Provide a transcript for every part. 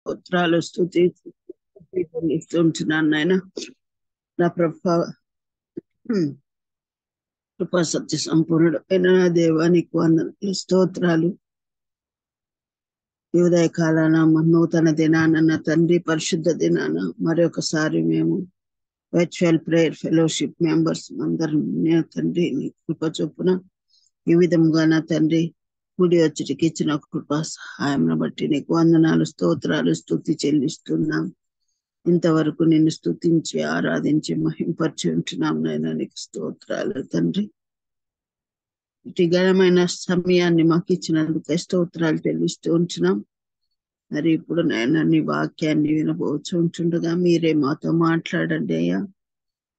స్తోత్రాలు స్తుతి చెల్లిస్తుంటున్నాను నాయన. నా ప్రభా కృపా సత్య సంపూర్ణుడు అయిన నా దేవానికి వందనాలు స్తోత్రాలు. ఈ ఉదయ కాలాన నూతన దినాన నా తండ్రి పరిశుద్ధ దినాన మరొకసారి మేము వర్చువల్ ప్రేయర్ ఫెలోషిప్ మెంబర్స్ అందరం నా తండ్రి నీ కృప చొప్పున ఈ విధంగా నా తండ్రి కూడి వచ్చుటికి ఇచ్చిన కృపా సహాయం బట్టి నీకు వందనాలు స్తోత్రాలు స్తుతి చెల్లిస్తున్నాం. ఇంతవరకు నిన్ను స్తుతించి ఆరాధించి మహింపరిచి ఉంటున్నాం నాయన. నీకు స్తోత్రాలు తండ్రి. ఇటు ఘనమైన సమయాన్ని మాకు ఇచ్చినందుకు స్తోత్రాలు చెల్లిస్తూ ఉంటున్నాం. మరి ఇప్పుడు నాయన నీ వాక్యాన్ని వినబోచు ఉంటుండగా మీరే మాతో మాట్లాడండి అయ్యా.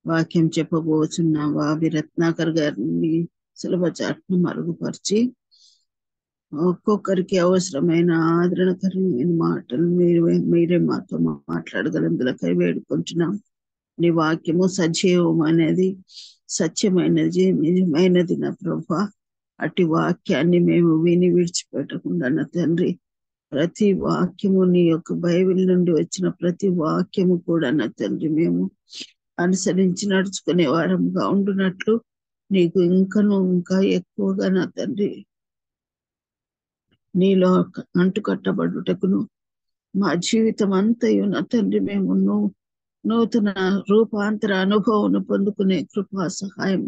వాక్యం చెప్పబోచున్నాం. వావి రత్నాకర్ గారిని సులభ చాట్ను మరుగుపరిచి ఒక్కొక్కరికి అవసరమైన ఆదరణకరమైన మాటలు మీరే మాతో మాట్లాడగలందులకై వేడుకుంటున్నాం. నీ వాక్యము సజీవమైనది, సత్యమైనది, నిజమైనది నా ప్రభా. అట్టి వాక్యాన్ని మేము విని విడిచిపెట్టకుండా నా తండ్రి ప్రతి వాక్యము నీ యొక్క బైబిల్ నుండి వచ్చిన ప్రతి వాక్యము కూడా నా తండ్రి మేము అనుసరించి నడుచుకునే వారంగా ఉండునట్లు నీకు ఇంకా ఎక్కువగా నా తండ్రి నీలో అంటుకట్టబడుటకును మా జీవితం అంతయు నా తండ్రి మేము నూతన రూపాంతర అనుభవం పొందుకునే కృపా సహాయం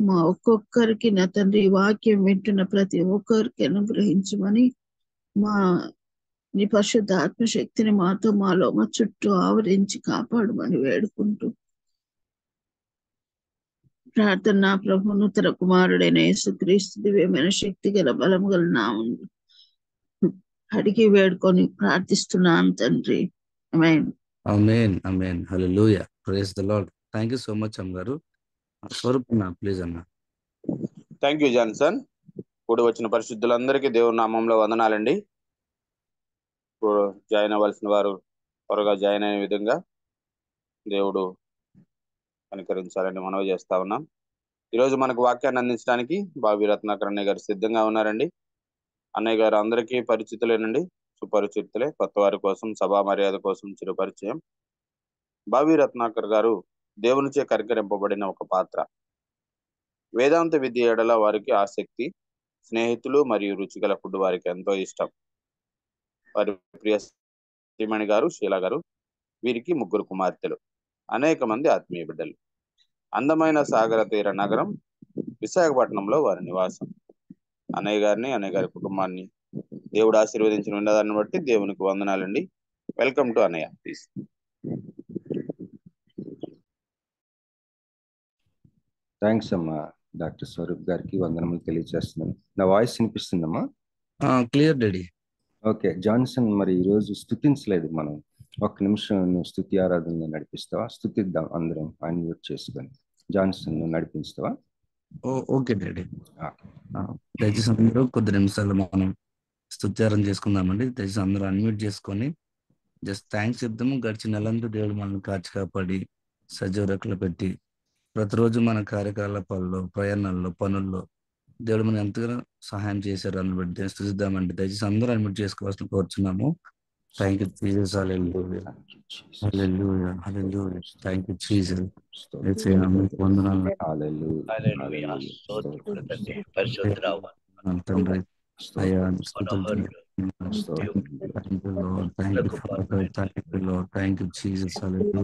మా ఒక్కొక్కరికి నా తండ్రి వాక్యం వింటున్న ప్రతి ఒక్కరికి అనుగ్రహించమని మా నీ పరిశుద్ధ ఆత్మశక్తిని మాలో మా చుట్టూ ఆవరించి కాపాడమని వేడుకుంటూ ప్రార్థన నా ప్రభు నూతన కుమారుడైన యేసుక్రీస్తు దివ్యమైన శక్తి గల బలము గల నామమున అడిగి వేడుకొని ప్రార్థిస్తున్నాను తండ్రి. ఆమేన్. ఆమేన్. ఆమేన్. హల్లెలూయా. Praise the Lord. Thank you so much అమ్మగారు. స్వరూప్ అన్న ప్లీజ్ అన్న. Thank you Johnson. కూడి వచ్చిన పరిశుద్ధులందరికీ దేవుని నామంలో వందనాలండి. జాయిన్ అవ్వాల్సిన వారు త్వరగా జాయిన్ అయ్యే విధంగా దేవుడు కనికరించాలని మనవి చేస్తా ఉన్నాం. ఈరోజు మనకు వాక్యాన్ని అందించడానికి బావి రత్నాకర్ అన్నయ్య గారు సిద్ధంగా ఉన్నారండి. అన్నయ్య గారు అందరికీ పరిచితులేనండి, సుపరిచితులే. కొత్త వారి కోసం, సభా మర్యాద కోసం చిరుపరిచయం. బావి రత్నాకర్ గారు దేవునిచే కనికరింపబడిన ఒక పాత్ర. వేదాంత విద్య ఎడల వారికి ఆసక్తి, స్నేహితులు మరియు రుచిగల ఫుడ్ వారికి ఎంతో ఇష్టం. వారి ప్రియ శ్రీమణి గారు, శీలా గారు, వీరికి 3 కుమార్తెలు, అనేక మంది ఆత్మీయ బిడ్డలు. అందమైన సాగర తీర నగరం విశాఖపట్నంలో వారి నివాసం. అన్నయ్య గారిని, అన్నయ్య గారి కుటుంబాన్ని దేవుడు ఆశీర్వదించిన ఉన్నదాన్ని బట్టి దేవునికి వందనాలండి. వెల్కమ్ టు అన్నయ్య ప్లీజ్. థ్యాంక్స్ అమ్మా. డాక్టర్ స్వరూప్ గారికి వందనములు తెలియజేస్తున్నాను. నా వాయిస్ వినిపిస్తుందమ్మా? Clear daddy. ఓకే జాన్సన్, మరి ఈరోజు స్తుతించలేదు మనం. 1 నిమిషం నువ్వు స్తుతి ఆరాధనలో నడిపిస్తావా? స్తుతిద్దాం అందరం అన్మ్యూట్ చేసుకొని. జాన్సన్ నువ్వు నడిపిస్తావా? Okay daddy. దయచేసి అందరూ కొద్ది నిమిషాలు మనం స్తుత్యారం చేసుకుందామండి. దయచేసి అందరూ అన్మ్యూట్ చేసుకొని జస్ట్ థ్యాంక్స్ చెప్తాము. గడిచిన నెలంతా దేవుడు మనల్ని కాచి కాపాడి సజీవ రెక్కలు పెట్టి ప్రతిరోజు మన కార్యకలాపాల్లో, ప్రయాణాల్లో, పనుల్లో దేవుడు మనం ఎంతగానో సహాయం చేశారు. అందుని బట్టి స్తుతిద్దామండి. దయచేసి అందరూ అన్మ్యూట్ చేసుకోవాల్సిన కోరుచున్నాము. Thank you Jesus. హల్లెలూయా. హల్లెలూయా. హల్లెలూయా. Thank you Jesus. వందనాలు తండ్రి. అయ్యా స్తుతులు. Thank you Jesus. హల్లెలూయా.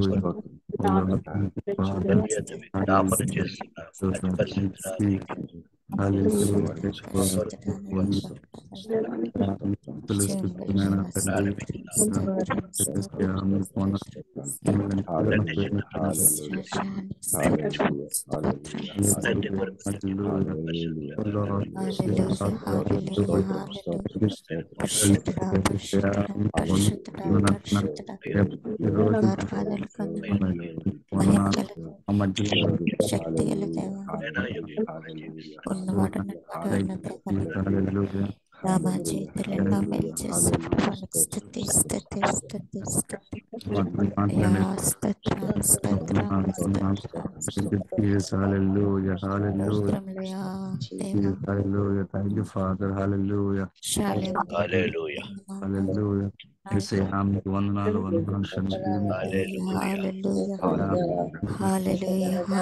యేసయ్యా మీకు వందనాలు వందనాలు తండ్రి. హల్లెలూయా హల్లెలూయా హల్లెలూయా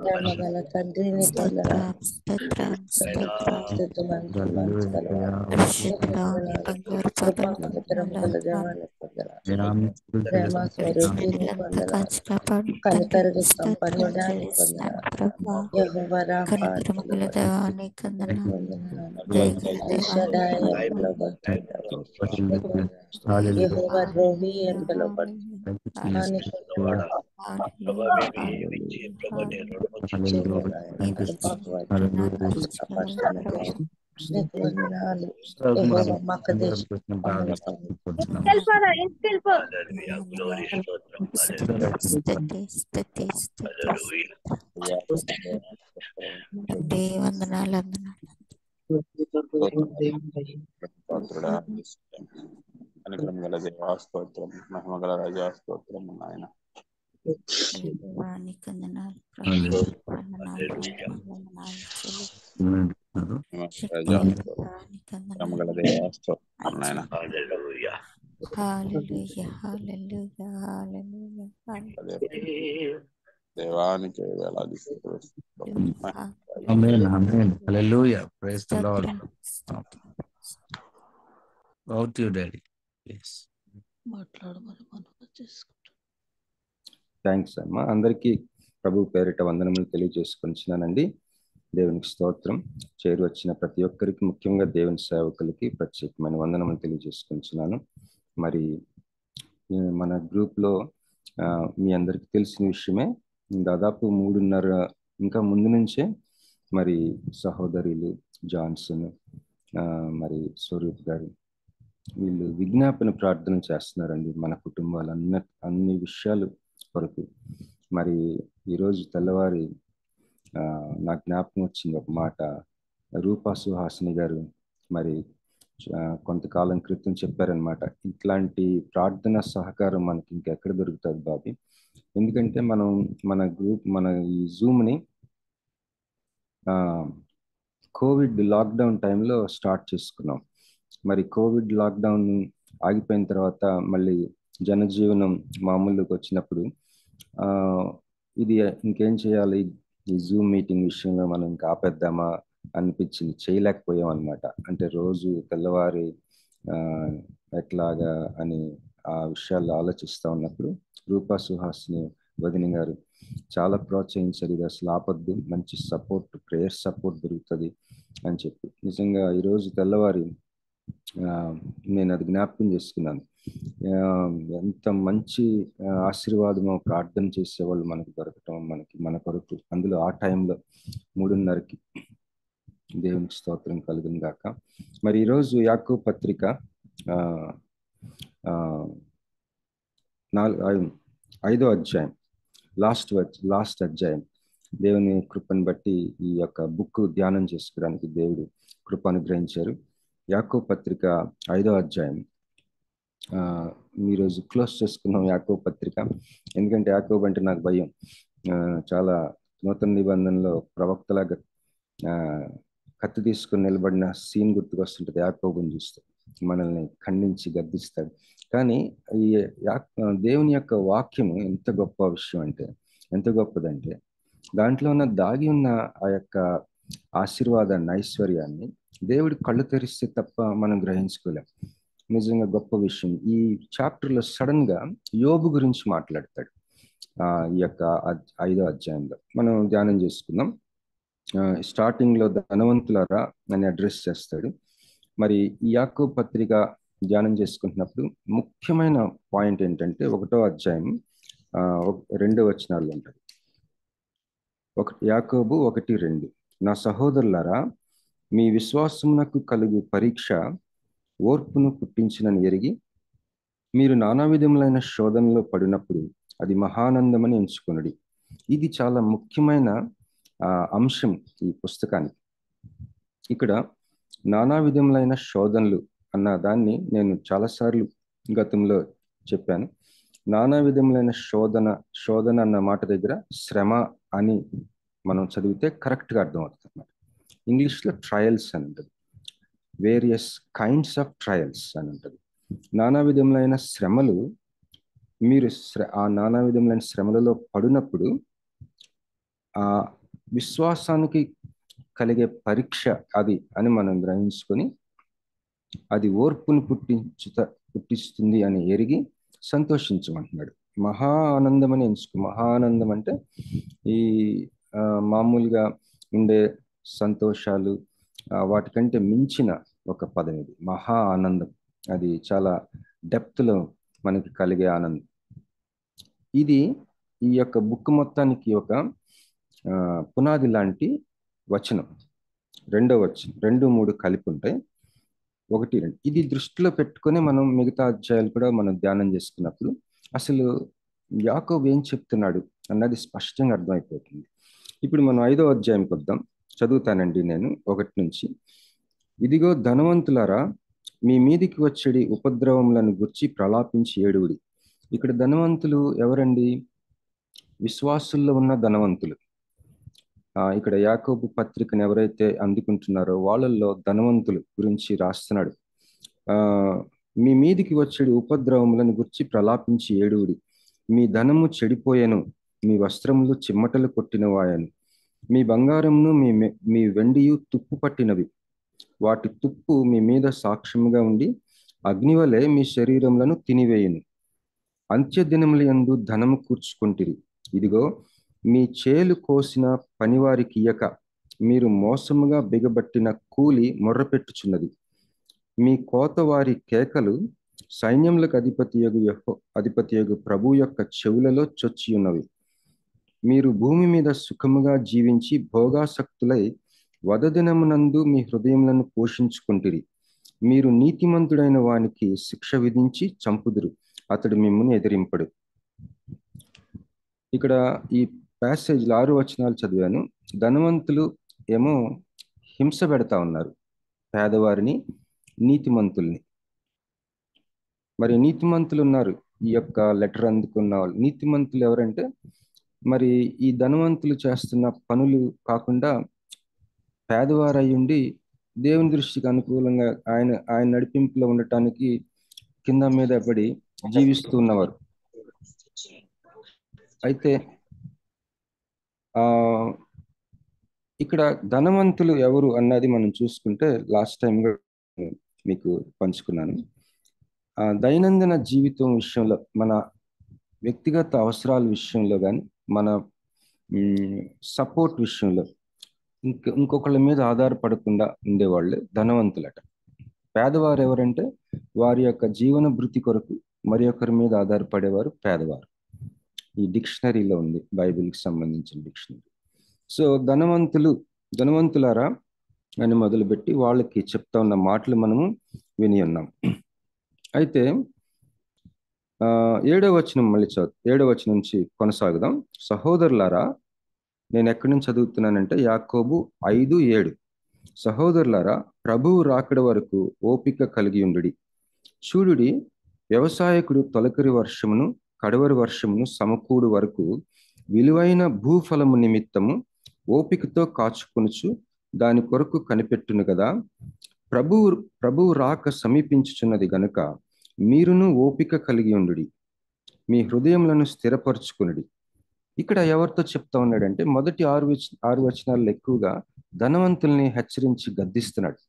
ప్రేమగల తండ్రి నీకు వందనాలు. స్తోత్రం స్తోత్రం స్తుతి మంచి మంచి గలవాడు. పరిశుద్ధుడా బంగారు పాదం కనికరం గల దేవానికి వందనాలు. ప్రేమ స్వరూపి నీకు వందనాలు. కాచి కాపాడు కనికరము స్తోత్రం సంపన్నుడా నీకు చెల్లిస్తున్నాను వందనాలు. ప్రభా. యెహోవా రాఫా కనికరము గల దేవానికి నీకు వందనాలు. వందనాలు. దయగల ఎల్షడాయి దేవానికి అని వందనాలు. పిలువబడతావు నీకు వందనాలు. యెహోవా రోహి అని పిలువబడతావు నీకు వందనాలు. నీకు వందనాలు. యెహోవా మకదేశ్ వందనాలు వందనాలు. కనికరం గల దేవా స్తోత్రం, మహిమ గల రాజా స్తోత్రం నాయన. దేవానికి వందనాలు ప్రభు. వందనాలు వందనాలు చెల్లి. రాజా మహిమ గల దేవా స్తోత్రం నాయన. హల్లెలూయా హల్లెలూయా హల్లెలూయా. దేవానికి వేలాది స్తుతులు. ఆమేన్ ఆమేన్ హల్లెలూయా praise the Lord. Out you daddy please మాట్లాడమని మనం చేసుకుంటాం. థ్యాంక్స్ అమ్మా. అందరికీ ప్రభు పేరిట వందనములు తెలియజేసుకొనిచ్చినానండి. దేవునికి స్తోత్రం. చేరు వచ్చిన ప్రతి ఒక్కరికి, ముఖ్యంగా దేవుని సేవకులకి ప్రత్యేకమైన వందనములు తెలియజేసుకొనిచ్చినాను. మరి మన గ్రూప్లో మీ అందరికీ తెలిసిన విషయమే, దాదాపు 3:30 ఇంకా ముందు నుంచే మరి సహోదరులు జాన్సన్, మరి స్వరూప్ గారు వీళ్ళు విజ్ఞాపన ప్రార్థన చేస్తున్నారండి మన కుటుంబాలు అన్ని విషయాలు కొరకు. మరి ఈరోజు తెల్లవారి నా జ్ఞాపకం వచ్చింది ఒక మాట. రూపా సుహాసిని గారు మరి కొంతకాలం క్రితం చెప్పారనమాట, ఇట్లాంటి ప్రార్థన సహకారం మనకి ఇంకెక్కడ దొరుకుతుంది బాబీ. ఎందుకంటే మనం మన ఈ జూమ్ని కోవిడ్ లాక్డౌన్ టైంలో స్టార్ట్ చేసుకున్నాం. మరి కోవిడ్ లాక్డౌన్ ఆగిపోయిన తర్వాత మళ్ళీ జనజీవనం మామూలుకి వచ్చినప్పుడు ఇది ఇంకేం చేయాలి, ఈ జూమ్ మీటింగ్ విషయంలో మనం ఇంకా ఆపేద్దామా అనిపించింది. చేయలేకపోయాం అనమాట. అంటే రోజు తెల్లవారి ఎట్లాగా అని ఆ విషయాల్లో ఆలోచిస్తూ ఉన్నప్పుడు రూపా సుహాసిని వదిన గారు చాలా ప్రోత్సహించారు. ఇది అసలు ఆపద్దు, మంచి సపోర్ట్, ప్రేయర్ సపోర్ట్ దొరుకుతుంది అని చెప్పి. నిజంగా ఈరోజు తెల్లవారి నేను అది జ్ఞాపకం చేసుకున్నాను. ఎంత మంచి ఆశీర్వాదమో ప్రార్థన చేసేవాళ్ళు మనకు దొరకటం, మన కొరకు, అందులో ఆ టైంలో 3:30కి. దేవునికి స్తోత్రం కలుగును గాక. మరి ఈరోజు యాకోబు పత్రిక 5వ అధ్యాయం, లాస్ట్ అధ్యాయం. దేవుని కృపను బట్టి ఈ యొక్క బుక్ ధ్యానం చేసుకోవడానికి దేవుడు కృప అనుగ్రహించారు. యాకోబు పత్రిక 5వ అధ్యాయం ఈరోజు క్లోజ్ చేసుకున్నాం యాకోబు పత్రిక. ఎందుకంటే యాకోబు అంటే నాకు భయం. చాలా నూతన నిబంధనలో ప్రవక్తలాగా కత్తి తీసుకుని నిలబడిన సీన్ గుర్తుకొస్తుంటుంది. యాకోబుని చూస్తే మనల్ని ఖండించి గద్దిస్తాడు. కానీ ఈ దేవుని యొక్క వాక్యము ఎంత గొప్ప విషయం అంటే, ఎంత గొప్పదంటే, దాంట్లో ఉన్న దాగి ఉన్న ఆ యొక్క ఆశీర్వాదాన్ని, ఐశ్వర్యాన్ని దేవుడి కళ్ళు తెరిస్తే తప్ప మనం గ్రహించుకోలేం. నిజంగా గొప్ప విషయం. ఈ చాప్టర్లో సడన్ గా యోబు గురించి మాట్లాడతాడు. ఈ యొక్క 5వ అధ్యాయంలో మనం ధ్యానం చేసుకుందాం. స్టార్టింగ్ లో ధనవంతులారా అని అడ్రస్ చేస్తాడు. మరి ఈ యాకోబు పత్రిక ధ్యానం చేసుకుంటున్నప్పుడు ముఖ్యమైన పాయింట్ ఏంటంటే 1వ అధ్యాయం 2వ వచనాల్లో ఉంటుంది. యాకోబు 1:2, నా సహోదరులారా, మీ విశ్వాసమునకు కలుగు పరీక్ష ఓర్పును పుట్టించినని ఎరిగి మీరు నానా విధములైన శోధనలో పడినప్పుడు అది మహానందమని ఎంచుకొనుడి. ఇది చాలా ముఖ్యమైన అంశం ఈ పుస్తకానికి. ఇక్కడ నానా విధములైన శోధనలు అన్న దాన్ని నేను చాలాసార్లు గతంలో చెప్పాను. నానా విధములైన శోధన అన్న మాట దగ్గర శ్రమ అని మనం చదివితే కరెక్ట్గా అర్థమవుతుంది అన్నమాట. ఇంగ్లీష్లో ట్రయల్స్ అని ఉంటుంది, వేరియస్ కైండ్స్ ఆఫ్ ట్రయల్స్ అని ఉంటుంది. నానా విధములైన శ్రమలు మీరు ఆ నానా విధములైన శ్రమలలో పడినప్పుడు ఆ విశ్వాసానికి కలిగే పరీక్ష అది అని మనం గ్రహించుకొని అది ఓర్పును పుట్టిస్తుంది అని ఎరిగి సంతోషించమంటున్నాడు. మహా ఆనందం అని ఎంచుకో. మహా ఆనందం అంటే ఈ మామూలుగా ఉండే సంతోషాలు వాటికంటే మించిన ఒక పదం ఇది, మహా ఆనందం. అది చాలా డెప్త్లో మనకి కలిగే ఆనందం. ఇది ఈ యొక్క బుక్ మొత్తానికి ఒక పునాది లాంటి వచనం. రెండో వచనం, 2, 3 కలిపి ఉంటాయి. 1, 2 ఇది దృష్టిలో పెట్టుకొని మనం మిగతా అధ్యాయాలు కూడా మనం ధ్యానం చేసుకున్నప్పుడు అసలు యాకోబు ఏం చెప్తున్నాడు అన్నది స్పష్టంగా అర్థమైపోతుంది. ఇప్పుడు మనం 5వ అధ్యాయంకి వద్దాం. చదువుతానండి నేను 1 నుంచి. ఇదిగో ధనవంతులారా, మీ మీదికి వచ్చేడి ఉపద్రవములను గుర్చి ప్రలాపించి ఏడువుడి. ఇక్కడ ధనవంతులు ఎవరండి? విశ్వాసుల్లో ఉన్న ధనవంతులు. ఇక్కడ యాకోబు పత్రికను ఎవరైతే అందుకుంటున్నారో వాళ్ళల్లో ధనవంతులు గురించి రాస్తున్నాడు. మీ మీదికి వచ్చేడు ఉపద్రవములను గుర్చి ప్రలాపించి ఏడువుడి. మీ ధనము చెడిపోయెను, మీ వస్త్రములు చిమ్మటలు కొట్టినవాయను, మీ బంగారమును మీ వెండియు తుప్పు పట్టినవి. వాటి తుప్పు మీ మీద సాక్ష్యముగా ఉండి అగ్నివలే మీ శరీరములను తినివేయును. అంత్యదినముల యందు ధనము కూర్చుకుంటిరి. ఇదిగో మీ చేలు కోసిన పనివారికి ఇయ్యక మీరు మోసముగా బిగబట్టిన కూలి మొర్రపెట్టుచున్నది. మీ కోతవారి కేకలు సైన్యములకు అధిపతియగు ప్రభు యొక్క చెవులలో చొచ్చియున్నవి. మీరు భూమి మీద సుఖముగా జీవించి భోగాసక్తులై వదదినమునందు మీ హృదయములను పోషించుకుంటిరి. మీరు నీతిమంతుడైన వానికి శిక్ష విధించి చంపుదురు, అతడు మిమ్మును ఎదిరింపడు. ఇక్కడ ఈ ప్యాసేజ్లో 6 వచనాలు చదివాను. ధనవంతులు ఏమో హింస పెడతా ఉన్నారు పేదవారిని, నీతిమంతుల్ని. మరి నీతిమంతులు ఉన్నారు, ఈ యొక్క లెటర్ అందుకున్న వాళ్ళు. నీతిమంతులు ఎవరంటే మరి ఈ ధనవంతులు చేస్తున్న పనులు కాకుండా పేదవారు అయ్యుండి దేవుని దృష్టికి అనుకూలంగా ఆయన నడిపింపులో ఉండటానికి కింద మీద పడి జీవిస్తూ ఉన్నవారు. అయితే ఇక్కడ ధనవంతులు ఎవరు అన్నది మనం చూసుకుంటే లాస్ట్ టైం మీకు పంచుకున్నాను. దైనందిన జీవితం విషయంలో, మన వ్యక్తిగత అవసరాల విషయంలో కానీ, మన సపోర్ట్ విషయంలో ఇంకొకళ్ళ మీద ఆధారపడకుండా ఉండేవాళ్ళు ధనవంతులట. పేదవారు ఎవరంటే వారి యొక్క జీవన భృతి కొరకు మరి ఒకరి మీద ఆధారపడేవారు పేదవారు. ఈ డిక్షనరీలో ఉంది, బైబిల్కి సంబంధించిన డిక్షనరీ. సో ధనవంతులారా అని మొదలుపెట్టి వాళ్ళకి చెప్తా ఉన్న మాటలు మనము విని ఉన్నాం. అయితే 7వ వచనం మళ్ళీ 7వ వచనం నుంచి కొనసాగుదాం. సహోదరులారా, నేను ఎక్కడి నుంచి చదువుతున్నానంటే యాకోబు 5:7. సహోదరులారా, ప్రభువు రాకడ వరకు ఓపిక కలిగి ఉండుడి. చూడుడి, వ్యవసాయకుడు తొలకరి వర్షమును కడవరి వర్షమును సమకూడు వరకు విలువైన భూఫలము నిమిత్తము ఓపికతో కాచుకొనుచు దాని కొరకు కనిపెట్టును కదా. ప్రభువు రాక సమీపించుచున్నది గనుక మీరును ఓపిక కలిగి ఉండుడి, మీ హృదయములను స్థిరపరచుకునుడి. ఇక్కడ ఎవరితో చెప్తా ఉన్నాడంటే మొదటి 6 వచనాల్లో ఎక్కువగా ధనవంతుల్ని హెచ్చరించి గద్దిస్తున్నాడు.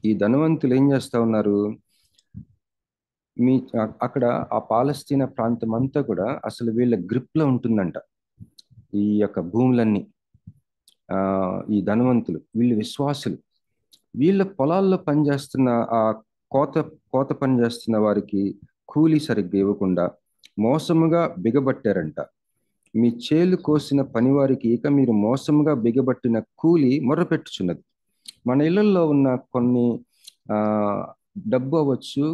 ఈ ధనవంతులు ఏం చేస్తా ఉన్నారు? అక్కడ ఆ పాలస్తీనా ప్రాంతం అంతా కూడా అసలు వీళ్ళ గ్రిప్లో ఉంటుందంట ఈ యొక్క భూములన్నీ. ఈ ధనవంతులు, వీళ్ళు విశ్వాసులు, వీళ్ళ పొలాల్లో పనిచేస్తున్న ఆ కోత పని చేస్తున్న వారికి కూలీ సరిగ్గా ఇవ్వకుండా మోసముగా బిగబట్టారంట. మీ చేలు కోసిన పనివారికి ఇక మీరు మోసముగా బిగబట్టిన కూలి మొర్రపెట్టుచున్నది. మన ఇళ్లలో ఉన్న కొన్ని డబ్బు అవ్వచ్చు,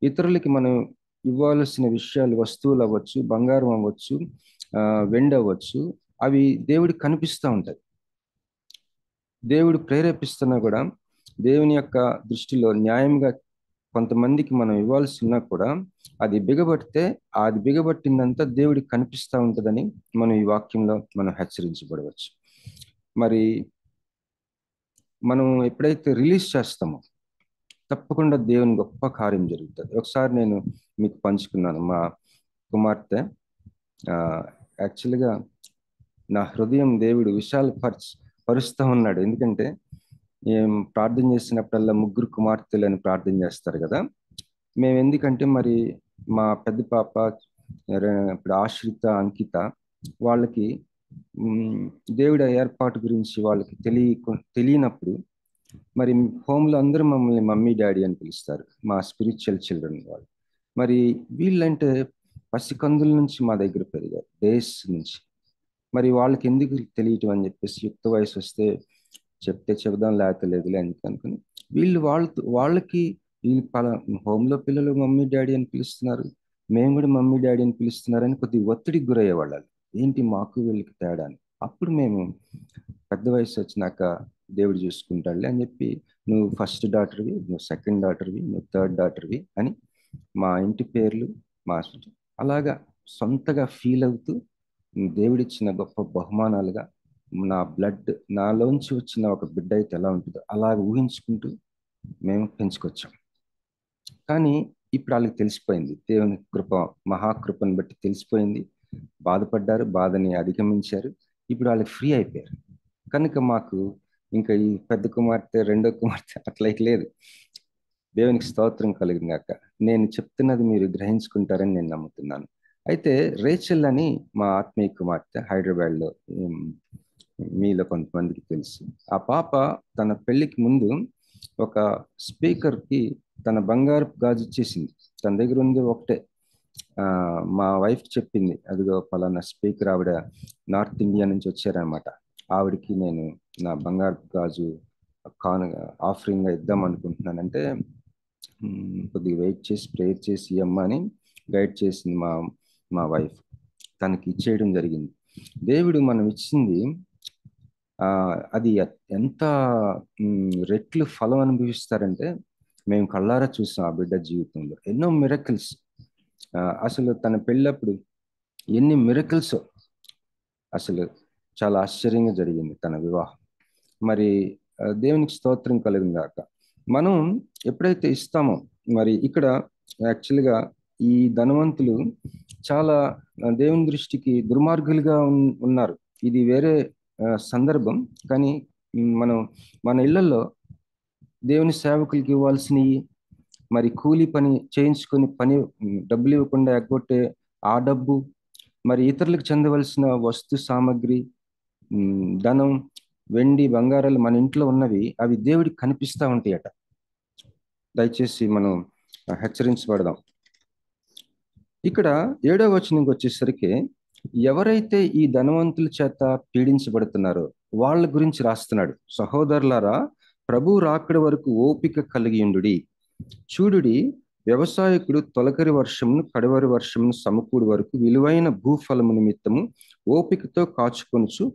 ఇతరులకి మనం ఇవ్వాల్సిన విషయాలు, వస్తువులు అవ్వచ్చు, బంగారం అవ్వచ్చు, వెండి అవ్వచ్చు, అవి దేవుడికి కనిపిస్తూ ఉంటాయి. దేవుడు ప్రేరేపిస్తున్నా కూడా దేవుని యొక్క దృష్టిలో న్యాయంగా కొంతమందికి మనం ఇవ్వాల్సి ఉన్నా కూడా అది బిగబడితే అది బిగబట్టిందంతా దేవుడికి కనిపిస్తూ ఉంటుందని మనం ఈ వాక్యంలో మనం హెచ్చరించబడవచ్చు. మరి మనం ఎప్పుడైతే రిలీజ్ చేస్తామో తప్పకుండా దేవుని గొప్ప కార్యం జరుగుతుంది. ఒకసారి నేను మీకు పంచుకున్నాను. మా కుమార్తె యాక్చువల్గా నా హృదయం దేవుడు పరుస్తూ ఉన్నాడు. ఎందుకంటే ప్రార్థన చేసినప్పుడల్లా 3 కుమార్తెలు అని ప్రార్థన చేస్తారు కదా. మేము ఎందుకంటే మరి మా పెద్ద పాప ఇప్పుడు ఆశ్రిత, అంకిత, వాళ్ళకి దేవుడి ఏర్పాటు గురించి వాళ్ళకి తెలియనప్పుడు మరి హోమ్లో అందరూ మమ్మల్ని మమ్మీ డాడీ అని పిలుస్తారు, మా స్పిరిచువల్ చిల్డ్రన్ వాళ్ళు. మరి వీళ్ళంటే పసికందుల నుంచి మా దగ్గర పెరిగారు, డేస్ నుంచి. మరి వాళ్ళకి ఎందుకు తెలియటం అని చెప్పేసి యుక్త వయసు వస్తే చెప్తే చెబుదాం, లేకపోతే లేదులే అని అనుకుని వాళ్ళకి హోమ్లో పిల్లలు మమ్మీ డాడీ అని పిలుస్తున్నారు, మేము కూడా మమ్మీ డాడీ అని పిలుస్తున్నారని కొద్దిగా ఒత్తిడికి గురయ్యేవాళ్ళు. ఏంటి మాకు వీళ్ళకి తేడా అని. అప్పుడు మేము పెద్ద వయసు వచ్చినాక దేవుడు చూసుకుంటాడులే అని చెప్పి, నువ్వు ఫస్ట్ డాటర్వి, నువ్వు సెకండ్ డాటర్వి, నువ్వు థర్డ్ డాటర్వి అని మా ఇంటి పేర్లు అలాగా సొంతగా ఫీల్ అవుతూ దేవుడిచ్చిన గొప్ప బహుమానాలుగా నా బ్లడ్ నాలోంచి వచ్చిన ఒక బిడ్డ అయితే ఎలా ఉంటుందో అలాగ ఊహించుకుంటూ మేము పెంచుకొచ్చాం. కానీ ఇప్పుడు వాళ్ళకి తెలిసిపోయింది, దేవుని కృప, మహాకృపను బట్టి తెలిసిపోయింది. బాధపడ్డారు, బాధని అధిగమించారు. ఇప్పుడు వాళ్ళకి ఫ్రీ అయిపోయారు. కనుక మాకు ఇంకా ఈ పెద్ద కుమార్తె, రెండో కుమార్తె అట్లా లేదు. దేవునికి స్తోత్రం కలిగిన గాక. నేను చెప్తున్నది మీరు గ్రహించుకుంటారని నేను నమ్ముతున్నాను. అయితే రేచల్ అని మా ఆత్మీయ కుమార్తె హైదరాబాద్లో, మీలో కొంతమందికి తెలుసు. ఆ పాప తన పెళ్లికి ముందు ఒక స్పీకర్కి తన బంగారు గాజు ఇచ్చేసింది. తన దగ్గర ఉంది ఒకటే. మా వైఫ్ చెప్పింది, అదిగో పలానా స్పీకర్ ఆవిడ నార్త్ ఇండియా నుంచి వచ్చారనమాట, ఆవిడకి నేను నా బంగారు గాజు ఆఫరింగ్గా ఇద్దాం అనుకుంటున్నానంటే కొద్దిగా వెయిట్ చేసి ప్రేయర్ చేసి అమ్మ అని గైడ్ చేసింది మా వైఫ్. తనకి ఇచ్చేయడం జరిగింది. దేవుడు మనం ఇచ్చింది అది ఎంత రెట్లు ఫలం అనుభవిస్తారంటే మేము కళ్ళారా చూసాం ఆ బిడ్డ జీవితంలో ఎన్నో మిరకిల్స్. అసలు తన పెళ్ళప్పుడు ఎన్ని మిరకిల్స్, అసలు చాలా ఆశ్చర్యంగా జరిగింది తన వివాహం. మరి దేవునికి స్తోత్రం కలుగును గాక. మనం ఎప్పుడైతే ఇస్తామో, మరి ఇక్కడ యాక్చువల్గా ఈ ధనవంతులు చాలా దేవుని దృష్టికి దుర్మార్గులుగా ఉన్నారు. ఇది వేరే సందర్భం. కానీ మన ఇళ్లలో దేవుని సేవకులకి ఇవ్వాల్సినవి, మరి కూలి పని చేయించుకొని డబ్బులు ఇవ్వకుండా ఎగ్గొట్టే ఆ డబ్బు, మరి ఇతరులకు చెందవలసిన వస్తు సామాగ్రి, ధనం, వెండి, బంగారాలు మన ఇంట్లో ఉన్నవి అవి దేవుడికి కనిపిస్తూ ఉంటాయట. దయచేసి మనం హెచ్చరించబడదాం. ఇక్కడ 7వ వచనంకి వచ్చేసరికి ఎవరైతే ఈ ధనవంతుల చేత పీడించబడుతున్నారో వాళ్ళ గురించి రాస్తున్నాడు. సహోదరులారా, ప్రభు రాకడ వరకు ఓపిక కలిగియుండుడి. చూడుడి, వ్యవసాయకుడు తొలకరి వర్షమును కడవరి వర్షమును సమకూడు వరకు విలువైన భూఫలము నిమిత్తము ఓపికతో కాచుకొనుచు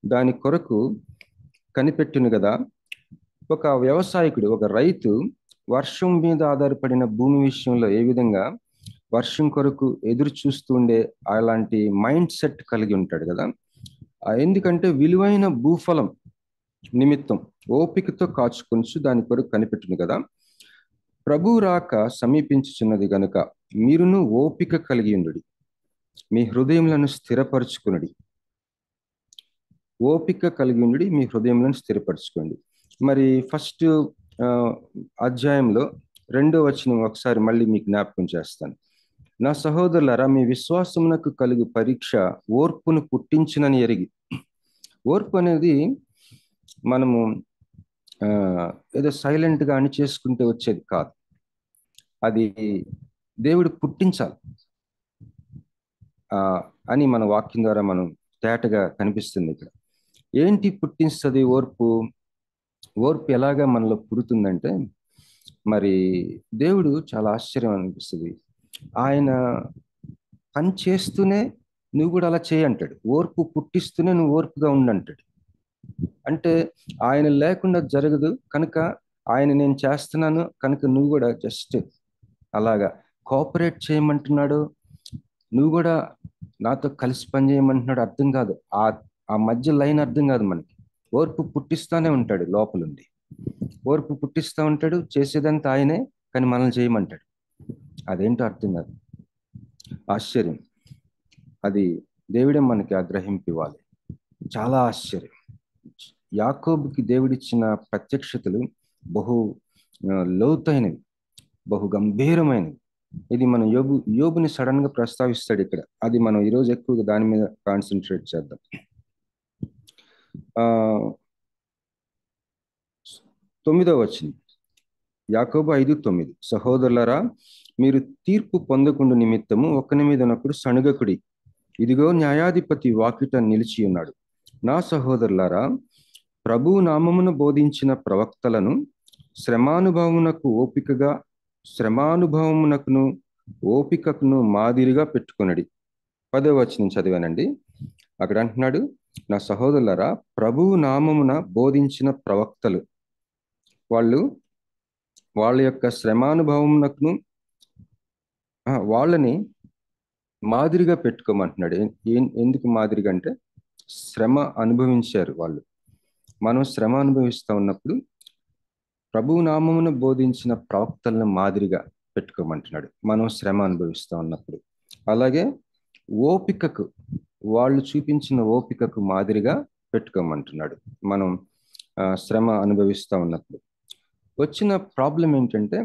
దాని కొరకు కనిపెట్టును కదా. ఒక వ్యవసాయకుడు, ఒక రైతు వర్షం మీద ఆధారపడిన భూమి విషయంలో ఏ విధంగా వర్షం కొరకు ఎదురు చూస్తుండే అలాంటి మైండ్ సెట్ కలిగి ఉంటాడు కదా. ఎందుకంటే విలువైన భూఫలం నిమిత్తం ఓపికతో కాచుకొనుచు దాని కొరకు కనిపెట్టును కదా. ప్రభు రాక సమీపించుచున్నది గనుక మీరును ఓపిక కలిగి ఉండుడి, మీ హృదయములను స్థిరపరచుకునుడి. ఓపిక కలిగి ఉండుడి, మీ హృదయములను స్థిరపరచుకోండి. మరి ఫస్ట్ అధ్యాయంలో 2వ వచనం ఒకసారి మళ్ళీ మీకు జ్ఞాపకం చేస్తాను. నా సహోదరులారా, మీ విశ్వాసమునకు కలుగు పరీక్ష ఓర్పును పుట్టించునని ఎరిగి. ఓర్పు అనేది మనము ఏదో సైలెంట్గా అని చేసుకుంటే వచ్చేది కాదు. అది దేవుడు పుట్టించాలి అని మన వాక్యం ద్వారా మనం తేటగా కనిపిస్తుంది. ఇక్కడ ఏంటి పుట్టిస్తుంది ఓర్పు? ఓర్పు ఎలాగా మనలో పుడుతుందంటే, మరి దేవుడు చాలా ఆశ్చర్యం అనిపిస్తుంది. ఆయన పని చేస్తూనే నువ్వు కూడా అలా చేయంటాడు. ఓర్పు పుట్టిస్తూనే నువ్వు ఓర్పుగా ఉండంటాడు. అంటే ఆయన లేకుండా జరగదు కనుక ఆయన నేను చేస్తున్నాను కనుక నువ్వు కూడా జస్ట్ అలాగా కోఆపరేట్ చేయమంటున్నాడు, నువ్వు కూడా నాతో కలిసి పని చేయమంటున్నాడు అర్థం కాదు. ఆ మధ్య లైన్ అర్థం కాదు మనకి. ఓర్పు పుట్టిస్తూనే ఉంటాడు లోపలుండి. ఓర్పు పుట్టిస్తూ ఉంటాడు, చేసేదంతా ఆయనే, కానీ మనల్ని చేయమంటాడు. అదేంటో అర్థం కాదు. ఆశ్చర్యం. అది దేవుడే మనకి ఆగ్రహింపు ఇవ్వాలి. చాలా ఆశ్చర్యం. యాకోబుకి దేవుడిచ్చిన ప్రత్యక్షతలు బహు లోతైనవి, బహు గంభీరమైనవి. ఇది మనం యోబుని సడన్ గా ప్రస్తావిస్తాడు ఇక్కడ. అది మనం ఈరోజు ఎక్కువగా దాని మీద కాన్సన్ట్రేట్ చేద్దాం. 9వ వచనం, యాకోబు 5:9. సహోదరులారా, మీరు తీర్పు పొందకుండా నిమిత్తము ఒకని మీద ఒకడు సణుగకుడి. ఇదిగో న్యాయాధిపతి వాకిట నిలిచి ఉన్నాడు. నా సహోదరులారా, ప్రభు నామమున బోధించిన ప్రవక్తలను శ్రమానుభవమునకును ఓపికకును మాదిరిగా పెట్టుకొనడి. 10వ వచనం చదివానండి. అక్కడ అంటున్నాడు, నా సహోదరులారా, ప్రభువు నామమున బోధించిన ప్రవక్తలు, వాళ్ళ యొక్క శ్రమానుభవమునకును వాళ్ళని మాదిరిగా పెట్టుకోమంటున్నాడు. ఎందుకు మాదిరిగా అంటే, శ్రమ అనుభవించారు వాళ్ళు. మనం శ్రమ అనుభవిస్తూ ఉన్నప్పుడు ప్రభు నామమున బోధించిన ప్రవక్తలను మాదిరిగా పెట్టుకోమంటున్నాడు, మనం శ్రమ అనుభవిస్తూ ఉన్నప్పుడు. అలాగే ఓపికకు, వాళ్ళు చూపించిన ఓపికకు మాదిరిగా పెట్టుకోమంటున్నాడు మనం శ్రమ అనుభవిస్తూ ఉన్నప్పుడు. వచ్చిన ప్రాబ్లం ఏంటంటే,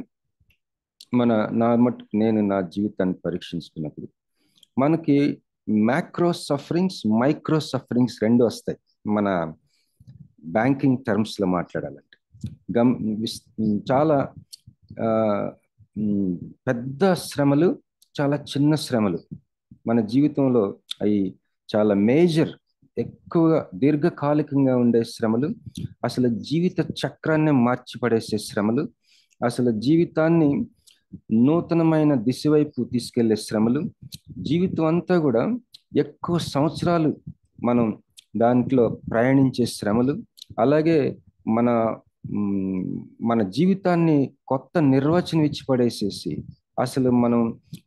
నేను నా జీవితాన్ని పరీక్షించుకున్నప్పుడు మనకి మ్యాక్రో సఫరింగ్స్, మైక్రో సఫరింగ్స్ రెండు వస్తాయి. మన బ్యాంకింగ్ టర్మ్స్ లో మాట్లాడాలంటే చాలా పెద్ద శ్రమలు, చాలా చిన్న శ్రమలు మన జీవితంలో అవి చాలా మేజర్, ఎక్కువగా దీర్ఘకాలికంగా ఉండే శ్రమలు, అసలు జీవిత చక్రాన్ని మార్చిపడేసే శ్రమలు, అసలు జీవితాన్ని నూతనమైన దిశ వైపు తీసుకెళ్లే శ్రమలు, జీవితం అంతా కూడా ఎక్కువ సంవత్సరాలు మనం దాంట్లో ప్రయాణించే శ్రమలు, అలాగే మన జీవితాన్ని కొత్త నిర్వచనం ఇచ్చి పడేసేసి అసలు మనం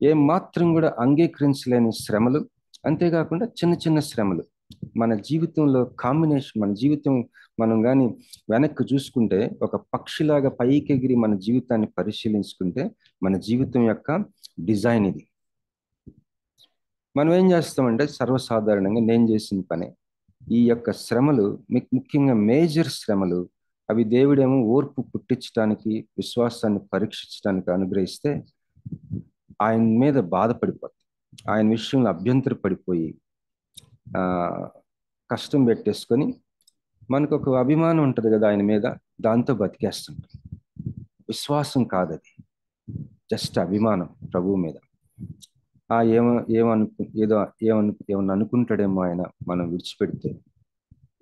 ఏ మాత్రం కూడా అంగీకరించలేని శ్రమలు, అంతేకాకుండా చిన్న చిన్న శ్రమలు మన జీవితంలో కాంబినేషన్. మన జీవితం మనం కానీ వెనక్కి చూసుకుంటే, ఒక పక్షిలాగా పైకి ఎగిరి మన జీవితాన్ని పరిశీలించుకుంటే, మన జీవితం యొక్క డిజైన్ ఇది. మనం ఏం చేస్తామంటే, సర్వసాధారణంగా నేను చేసిన పని, ఈ యొక్క శ్రమలు, ముఖ్యంగా మేజర్ శ్రమలు, అవి దేవుడేమో ఓర్పు పుట్టించడానికి, విశ్వాసాన్ని పరీక్షించడానికి అనుగ్రహిస్తే ఆయన మీద బాధపడిపోతాం, ఆయన విషయంలో అభ్యంతర పడిపోయి కష్టం పెట్టేసుకొని, మనకు ఒక అభిమానం ఉంటుంది కదా ఆయన మీద, దాంతో బతికేస్తుంటాం. విశ్వాసం కాదది, జస్ట్ అభిమానం ప్రభువు మీద. ఏమన్నా అనుకుంటాడేమో ఆయన, మనం విడిచిపెడితే.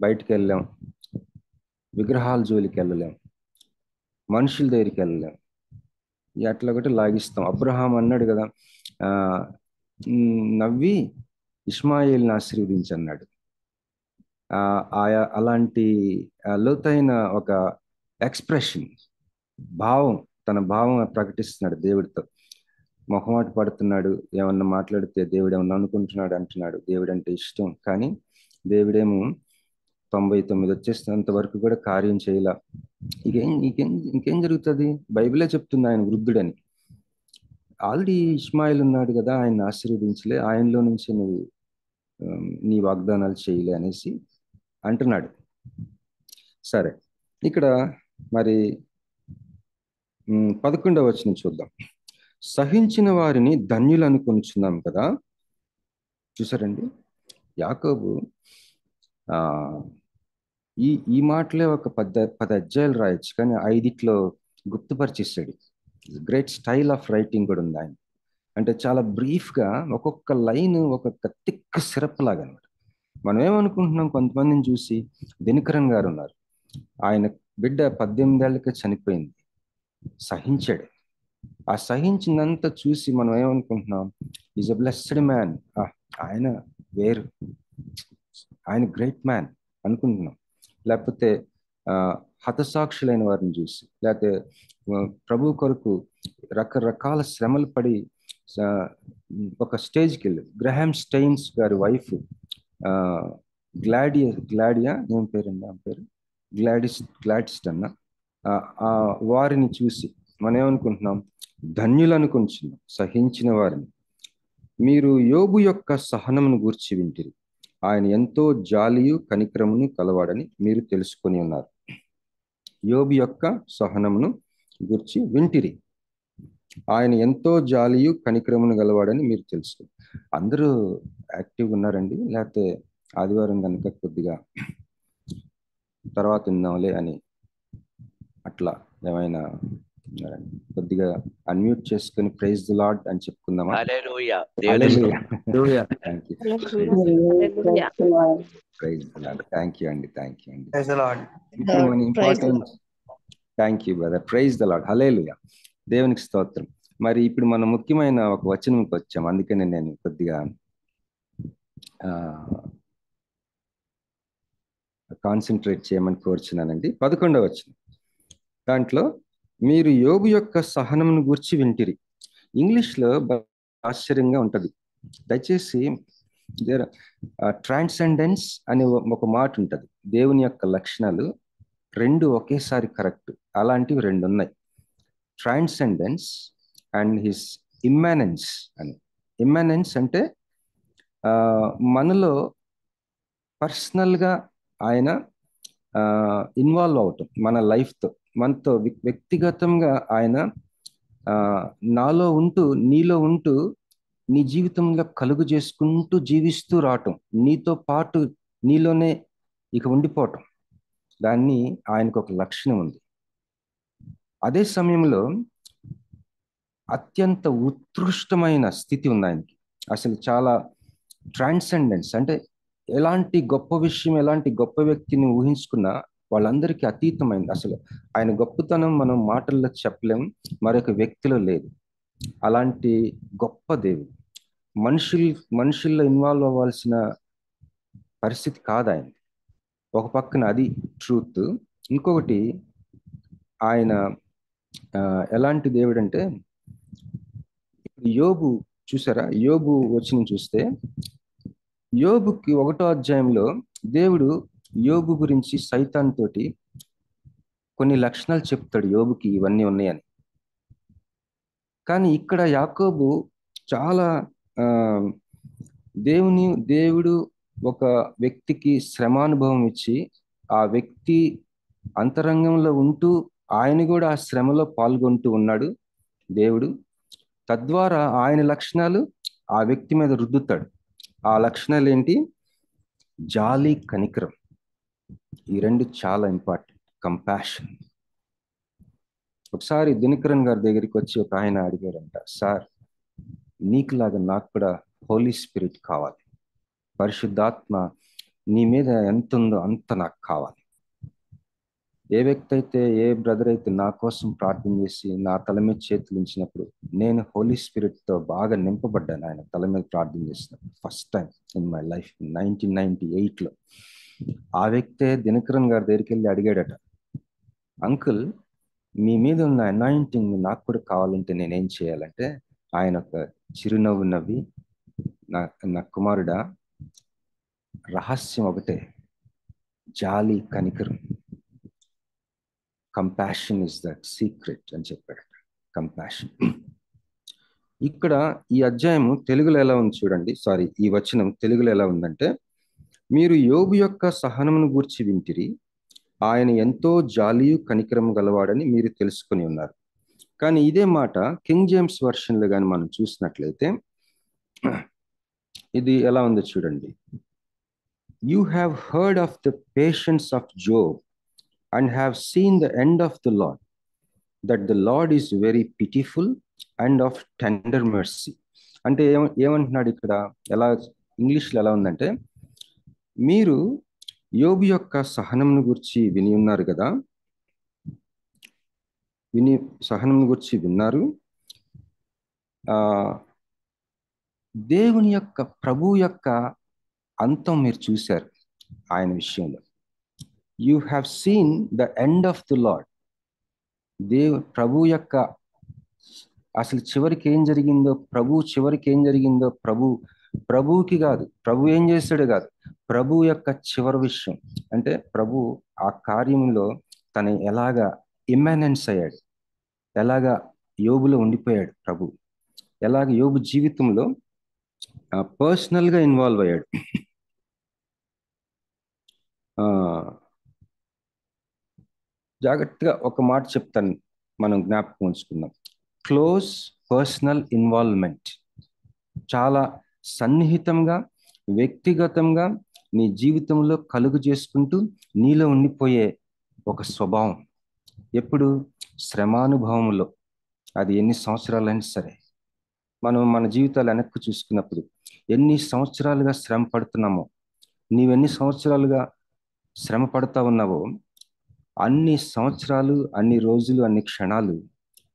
బయటికి వెళ్ళాం, విగ్రహాల జోలికి వెళ్ళలేం, మనుషుల దగ్గరికి వెళ్ళలేం, అట్లా ఒకటి లాగిస్తాం. అబ్రహాం అన్నాడు కదా, నవ్వి ఇష్మాయేల్ని ఆశీర్వదించన్నాడు. అలాంటి లోతైన ఒక ఎక్స్ప్రెషన్, భావం, తన భావం ప్రకటిస్తున్నాడు దేవుడితో. మొహమాట పడుతున్నాడు, ఏమన్నా మాట్లాడితే దేవుడు ఏమన్నా అనుకుంటున్నాడు అంటున్నాడు. దేవుడు అంటే ఇష్టం, కానీ దేవుడేమో 99 వచ్చేసినంత వరకు కూడా కార్యం చేయాల. ఇంకేం జరుగుతుంది? బైబిలే చెప్తుంది ఆయన వృద్ధుడని. ఆల్రెడీ ఇష్మాయిల్ ఉన్నాడు కదా, ఆయన ఆశీర్వదించలే, ఆయనలో నుంచి నువ్వు నీ వాగ్దానాలు చేయలే అనేసి అంటున్నాడు. సరే, ఇక్కడ మరి 11వ వచనం చూద్దాం. సహించిన వారిని ధన్యులు అనుకుంటున్నాం కదా. చూసారండి, యాకోబు ఈ మాటలే ఒక 10 అధ్యాయాలు రాయొచ్చు, కానీ 5 గుర్తుపరిచేసాడు. గ్రేట్ స్టైల్ ఆఫ్ రైటింగ్ కూడా ఉంది ఆయన. అంటే చాలా బ్రీఫ్గా ఒక్కొక్క లైన్ ఒక్కొక్క థిక్ సిరప్ లాగా అనమాట. మనం ఏమనుకుంటున్నాం, కొంతమందిని చూసి, దినకరన్ గారు ఉన్నారు, ఆయన బిడ్డ 18 ఏళ్ళకే చనిపోయింది, సహించాడు. ఆ సహించినంత చూసి మనం ఏమనుకుంటున్నాం, ఈజ్ ఎ బ్లెస్డ్ మ్యాన్, ఆయన వేరు, ఆయన గ్రేట్ మ్యాన్ అనుకుంటున్నాం. లేకపోతే హతసాక్షులైన వారిని చూసి, లేకపోతే ప్రభు కొరకు రకరకాల శ్రమలు పడి ఒక స్టేజ్కి వెళ్ళి, గ్రహాం స్టెయిన్స్ గారి వైఫ్ గ్లాడియా ఏం పేరండి ఆ పేరు, గ్లాడిస్టన్ వారిని చూసి మనం ఏమనుకుంటున్నాం? ధన్యులు అనుకుంటున్నాం, సహించిన వారిని. మీరు యోబు యొక్క సహనమును గూర్చి వింటిరి, ఆయన ఎంతో జాలియు కనికరమును కలవాడని మీరు తెలుసుకొని ఉన్నారు. యోబు యొక్క సహనమును గూర్చి వింటిరి, ఆయన ఎంతో జాలియు కనికరమును గలవాడని మీరు తెలుసు. అందరూ యాక్టివ్గా ఉన్నారండి? లేకపోతే ఆదివారం కనుక కొద్దిగా తర్వాత విందాంలే అని అట్లా ఏమైనా కొద్దిగా అన్మ్యూట్ చేసుకుని ప్రైజ్ ది లార్డ్ అని చెప్పుకుందామా? హల్లెలూయా. Thank you, praise the Lord. Thank you అండి. ఇప్పుడు మన important. Thank you brother. Praise the Lord. హల్లెలూయా. దేవునికి స్తోత్రం. మరి ఇప్పుడు మనం ముఖ్యమైన ఒక వచనంకి వచ్చాం, అందుకని నేను కొద్దిగా కాన్సన్ట్రేట్ చేయమని కోరుచున్నానండి. 11వ వచనం దాంట్లో మీరు యోబు యొక్క సహనమును గూర్చి వింటిరి. ఇంగ్లీష్లో ఆశ్చర్యంగా ఉంటది. దయచేసి ట్రాన్సెండెన్స్ అనే ఒక మాట ఉంటది. దేవుని యొక్క లక్షణాలు రెండు ఒకేసారి కరెక్ట్. అలాంటివి రెండు ఉన్నాయి, ట్రాన్సెండెన్స్ అండ్ హిస్ ఇమ్మానెన్స్ అని. ఇమ్మానెన్స్ అంటే మనలో పర్సనల్గా ఆయన ఇన్వాల్వ్ అవటం, మన లైఫ్తో, మనతో వ్యక్తిగతంగా ఆయన నాలో ఉంటూ, నీలో ఉంటూ, నీ జీవితంలో కలుగు చేసుకుంటూ జీవిస్తూ రావటం, నీతో పాటు నీలోనే ఇక ఉండిపోవటం, దాన్ని ఆయనకు ఒక లక్షణం ఉంది. అదే సమయంలో అత్యంత ఉత్కృష్టమైన స్థితి ఉంది ఆయనకి. అసలు చాలా ట్రాన్సెండెన్స్ అంటే ఎలాంటి గొప్ప విషయం, ఎలాంటి గొప్ప వ్యక్తిని ఊహించుకున్నా వాళ్ళందరికీ అతీతమైంది. అసలు ఆయన గొప్పతనం మనం మాటల్లో చెప్పలేం, మరొక వ్యక్తిలో లేదు. అలాంటి గొప్ప దేవుడు. మనుషుల్లో ఇన్వాల్వ్ అవ్వాల్సిన పరిస్థితి కాదు ఆయన. ఒక పక్కన అది ట్రూత్, ఇంకొకటి ఆయన ఎలాంటి దేవుడు అంటే, యోబు చూసారా? యోబు వచనం చూస్తే యోబుకి 1వ అధ్యాయంలో దేవుడు యోబు గురించి సైతాన్ తోటి కొన్ని లక్షణాలు చెప్తాడు, యోబుకి ఇవన్నీ ఉన్నాయని. కానీ ఇక్కడ యాకోబు చాలా దేవుడు ఒక వ్యక్తికి శ్రమానుభవం ఇచ్చి, ఆ వ్యక్తి అంతరంగంలో ఉంటూ ఆయన కూడా ఆ శ్రమలో పాల్గొంటూ ఉన్నాడు దేవుడు. తద్వారా ఆయన లక్షణాలు ఆ వ్యక్తి మీద రుద్దుతాడు. ఆ లక్షణాలు ఏంటి? జాలి, కనికరం. ఈ రెండు చాలా ఇంపార్టెంట్. కంపాషన్. ఒకసారి దినకరన్ గారి దగ్గరికి వచ్చి ఒక ఆయన అడిగారంట, సార్ నీకులాగా నాకు కూడా హోలీ స్పిరిట్ కావాలి, పరిశుద్ధాత్మ నీ మీద ఎంత ఉందో అంత నాకు కావాలి. ఏ వ్యక్తి అయితే, ఏ బ్రదర్ అయితే నా కోసం ప్రార్థన చేసి నా తల మీద చేతులు ఉంచినప్పుడు నేను హోలీ స్పిరిట్తో బాగా నింపబడ్డాను. ఆయన తల మీద ప్రార్థన చేసినప్పుడు first time in my life 1998లో. ఆ వ్యక్తే దినకరన్ గారి దగ్గరికి వెళ్ళి అడిగాడట, అంకుల్ మీ మీద ఉన్న అనాయింటింగ్ నాకు కూడా కావాలంటే నేనేం చేయాలంటే, ఆయన ఒక చిరునవ్వు నవ్వి, నా కుమారుడా, రహస్యం ఒకటే, జాలి, కనికరం. కంపాషన్ ఇస్ ద సీక్రెట్ అని చెప్పాడు. కంపాషన్. ఇక్కడ ఈ అధ్యాయము తెలుగులో ఎలా ఉంది చూడండి. ఈ వచనం తెలుగులో ఎలా ఉందంటే, మీరు యోబు యొక్క సహనమును గూర్చి వింటిరి, ఆయన ఎంతో జాలియు కనికరము గలవాడని మీరు తెలుసుకొని ఉన్నారు. కానీ ఇదే మాట కింగ్ జేమ్స్ వర్షన్లో కానీ మనం చూసినట్లయితే ఇది ఎలా ఉందో చూడండి. You have heard of the patience of Job and have seen the end of the Lord, that the Lord is very pitiful and of tender mercy. అంటే ఏమంటున్నాడు ఇక్కడ? ఎలా ఇంగ్లీష్లో ఎలా ఉందంటే, మీరు యోబు యొక్క సహనంను గురించి విని ఉన్నారు కదా, సహనం గురించి విన్నారు, దేవుని యొక్క, ప్రభు యొక్క అంతం మీరు చూశారు ఆయన విషయంలో. You have seen the end of the Lord. ప్రభు యొక్క అసలు చివరికి ఏం జరిగిందో, చివరికి ఏం జరిగిందో ప్రభువుకి కాదు, ప్రభు ఏం చేశాడు కాదు, ప్రభు యొక్క చివరి విషయం. అంటే ప్రభు ఆ కార్యంలో తను ఎలాగా ఇమ్మానెన్స్ అయ్యాడు, ఎలాగా యోబులో ఉండిపోయాడు ప్రభు, ఎలాగ యోబు జీవితంలో పర్సనల్గా ఇన్వాల్వ్ అయ్యాడు. జాగ్రత్తగా ఒక మాట చెప్తాను, మనం జ్ఞాపకం ఉంచుకుందాం. క్లోజ్ పర్సనల్ ఇన్వాల్వ్మెంట్, చాలా సన్నిహితంగా వ్యక్తిగతంగా నీ జీవితంలో కలుగు చేసుకుంటూ నీలో ఉండిపోయే ఒక స్వభావం. ఎప్పుడు? శ్రమానుభవంలో. అది ఎన్ని సంవత్సరాలైనా సరే, మనం మన జీవితాలు వెనక్కి చూసుకున్నప్పుడు ఎన్ని సంవత్సరాలుగా శ్రమ పడుతున్నామో, నీవెన్ని సంవత్సరాలుగా శ్రమ పడుతూ ఉన్నావో అన్ని సంవత్సరాలు, అన్ని రోజులు, అన్ని క్షణాలు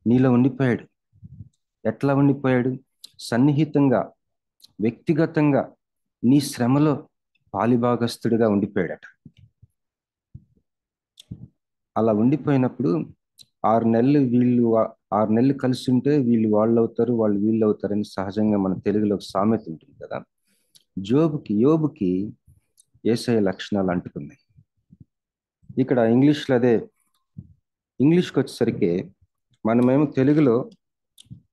నీలో ఉండిపోయాడు. ఎట్లా ఉండిపోయాడు? సన్నిహితంగా వ్యక్తిగతంగా నీ శ్రమలో పాలిభాగస్తుడిగా ఉండిపోయాడట. అలా ఉండిపోయినప్పుడు 6 నెలలు వీళ్ళు 6 నెలలు కలిసి ఉంటే వీళ్ళు వాళ్ళు అవుతారు, వాళ్ళు వీళ్ళు అవుతారని సహజంగా మన తెలుగులో ఒక సామెత ఉంటుంది కదా. యోబుకి యేసయ్య లక్షణాలు అంటుకున్నాయి. ఇక్కడ ఇంగ్లీష్లో అదే, ఇంగ్లీష్కి వచ్చేసరికి మనమేమో తెలుగులో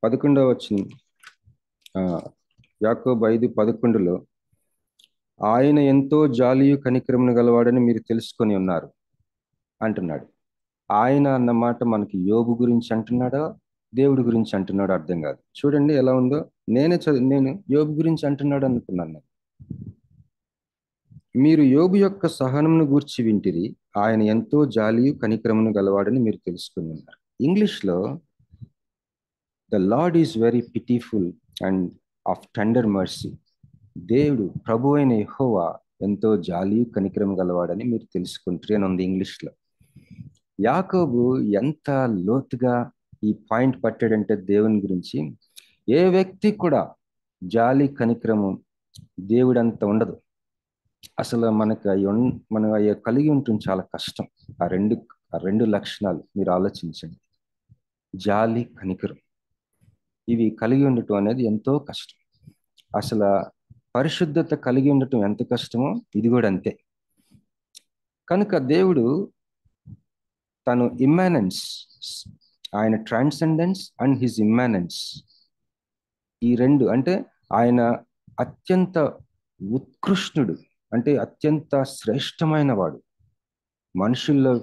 11వ వచనం, యాకోబు 5:11లో ఆయన ఎంతో జాలియు కనికరమును గలవాడని మీరు తెలుసుకొని ఉన్నారు అంటున్నాడు. ఆయన అన్నమాట మనకి యోబు గురించి అంటున్నాడా, దేవుడి గురించి అంటున్నాడో అర్థం కాదు. చూడండి ఎలా ఉందో. నేను యోబు గురించి అంటున్నాడు అనుకున్నాను. మీరు యోబు యొక్క సహనమును గూర్చి వింటిరి, ఆయన ఎంతో జాలియు కనికరమును గలవాడని మీరు తెలుసుకుని ఉన్నారు. ఇంగ్లీష్లో the Lord is very pitiful and of tender mercy. దేవుడు, ప్రభు అయిన యెహోవా ఎంతో జాలియు కనికరం గలవాడని మీరు తెలుసుకుంటారు అని ఉంది ఇంగ్లీష్లో. యాకోబు ఎంత లోతుగా ఈ పాయింట్ పట్టాడంటే దేవుని గురించి, ఏ వ్యక్తి కూడా జాలి కనికరము దేవుడంత ఉండదు. అసలు మనం అవి కలిగి ఉంటుంది చాలా కష్టం. ఆ రెండు లక్షణాలు మీరు ఆలోచించండి. జాలి, కనికరం, ఇవి కలిగి ఉండటం అనేది ఎంతో కష్టం. అసలు పరిశుద్ధత కలిగి ఉండటం ఎంత కష్టమో ఇది కూడా అంతే. కనుక దేవుడు తను ఇమ్మానెన్స్, ఆయన ట్రాన్సెండెన్స్ అండ్ హిజ్ ఇమ్మానెన్స్, ఈ రెండు, అంటే ఆయన అత్యంత ఉత్కృష్టుడు, అంటే అత్యంత శ్రేష్టమైన వాడు. మనుషుల్లో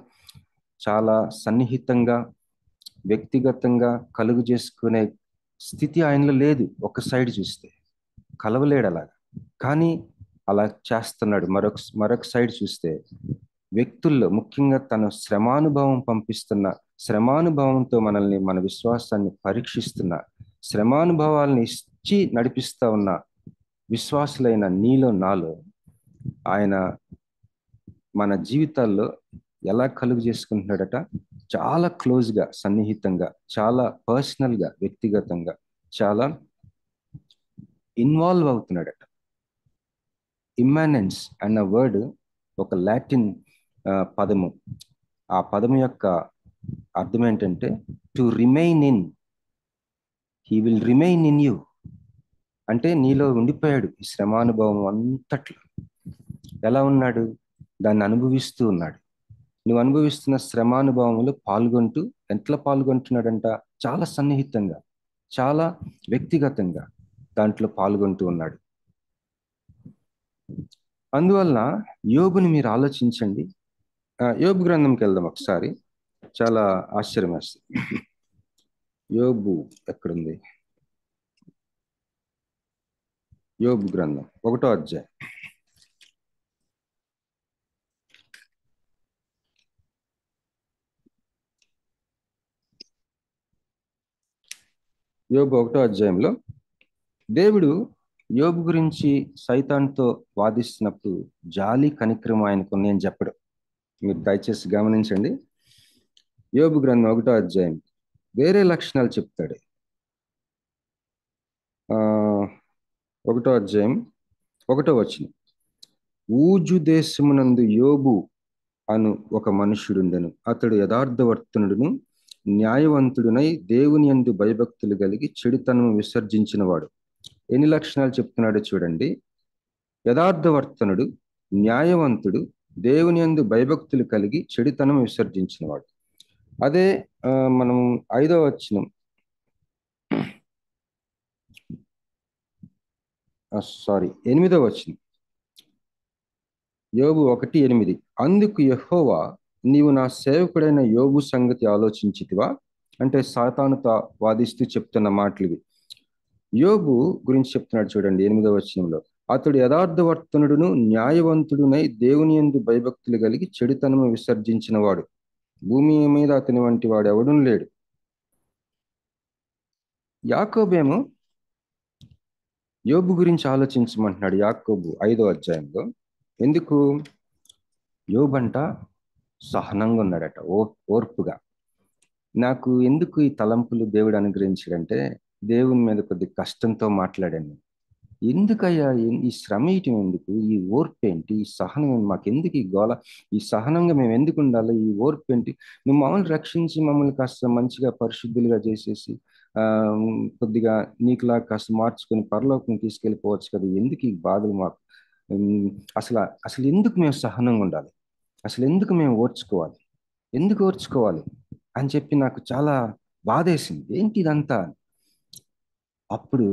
చాలా సన్నిహితంగా వ్యక్తిగతంగా కలుగు చేసుకునే స్థితి ఆయనలో లేదు. ఒక సైడ్ చూస్తే కలవలేడు అలాగా, కానీ అలా చేస్తున్నాడు. మరొక సైడ్ చూస్తే వ్యక్తుల్లో ముఖ్యంగా తన శ్రమానుభవంతో మనల్ని, మన విశ్వాసాన్ని పరీక్షిస్తున్న, శ్రమానుభవాలను ఇచ్చి నడిపిస్తా ఉన్న విశ్వాసులైన నీలో నాలో ఆయన మన జీవితాల్లో ఎలా కలుగు చేసుకుంటున్నాడట? చాలా క్లోజ్గా, సన్నిహితంగా, చాలా పర్సనల్గా, వ్యక్తిగతంగా చాలా ఇన్వాల్వ్ అవుతున్నాడట. ఇమ్మానెన్స్ అన్న వర్డ్ ఒక లాటిన్ పదము. ఆ పదము యొక్క అర్థం ఏంటంటే to remain in, he will remain in you, అంటే నీలో ఉండిపోయాడు. ఈ శ్రమానుభవం అంతట్లో ఎలా ఉన్నాడు? దాన్ని అనుభవిస్తూ ఉన్నాడు. నువ్వు అనుభవిస్తున్న శ్రమానుభవంలో పాల్గొంటూ, ఎట్లా పాల్గొంటున్నాడంట? చాలా సన్నిహితంగా, చాలా వ్యక్తిగతంగా దాంట్లో పాల్గొంటూ ఉన్నాడు. అందువల్ల యోబుని మీరు ఆలోచించండి. యోబు గ్రంథంకి వెళ్దాం ఒకసారి. చాలా ఆశ్చర్యం వేస్తుంది. యోబు ఎక్కడుంది? యోబు గ్రంథం 1వ అధ్యాయం. యోబు 1వ అధ్యాయంలో దేవుడు యోబు గురించి సైతాన్తో వాదిస్తున్నప్పుడు జాలి కనికరం ఆయనకు నేను చెప్పడం మీరు దయచేసి గమనించండి. యోబు గ్రంథం 1వ అధ్యాయం వేరే లక్షణాలు చెప్తాడు. 1వ అధ్యాయం 1వ వచనం, ఊజు దేశమునందు యోబు అను ఒక మనుష్యుడుండెను, అతడు యథార్థవర్తనుడును న్యాయవంతుడునై దేవుని యందు భయభక్తులు కలిగి చెడుతనము విసర్జించిన వాడు. ఎన్ని లక్షణాలు చెప్తున్నాడో చూడండి. యథార్థవర్తనుడు, న్యాయవంతుడు, దేవుని యందు భయభక్తులు కలిగి చెడుతనం విసర్జించిన వాడు. అదే మనం 5వ వచనం, సారీ 8వ వచనం, యోబు 1:8. అందుకు యెహోవా, నీవు నా సేవకుడైన యోబు సంగతి ఆలోచించితివా? అంటే సాతానుతో వాదిస్తూ చెప్తున్న మాటలు ఇవి. యోబు గురించి చెప్తున్నాడు చూడండి 8వ వచనంలో. అతడు యథార్థవర్తనుడును న్యాయవంతుడునై దేవుని యందు భయభక్తులు కలిగి చెడుతనము విసర్జించిన వాడు, భూమి మీద అతని వంటి వాడు ఎవడూ లేడు. యాకోబేమో యోబు గురించి ఆలోచించమంటున్నాడు యాకోబు 5వ అధ్యాయంలో. ఎందుకు? యోబంట సహనంగా ఉన్నాడట, ఓర్పుగా. నాకు ఎందుకు ఈ తలంపులు దేవుడు అనుగ్రహించాడంటే, దేవుని మీద కొద్ది కష్టంతో మాట్లాడాను. ఎందుకయ్యా ఈ శ్రమ ఇయటం ఎందుకు? ఈ ఓర్పు ఏంటి? ఈ సహనం ఏంటి? మాకెందుకు ఈ గోల? ఈ సహనంగా మేము ఎందుకు ఉండాలి? ఈ ఓర్పు ఏంటి? నువ్వు మమ్మల్ని రక్షించి మమ్మల్ని కాస్త మంచిగా పరిశుద్ధులుగా చేసేసి కొద్దిగా నీకులా కాస్త మార్చుకొని పరలోకం తీసుకెళ్ళిపోవచ్చు కదా, ఎందుకు ఈ బాధలు మాకు? అసలు ఎందుకు మేము సహనంగా ఉండాలి? అసలు ఎందుకు మేము ఓర్చుకోవాలి? ఎందుకు ఓర్చుకోవాలి అని చెప్పి నాకు చాలా బాధేసింది. ఏంటి ఇదంతా? అప్పుడు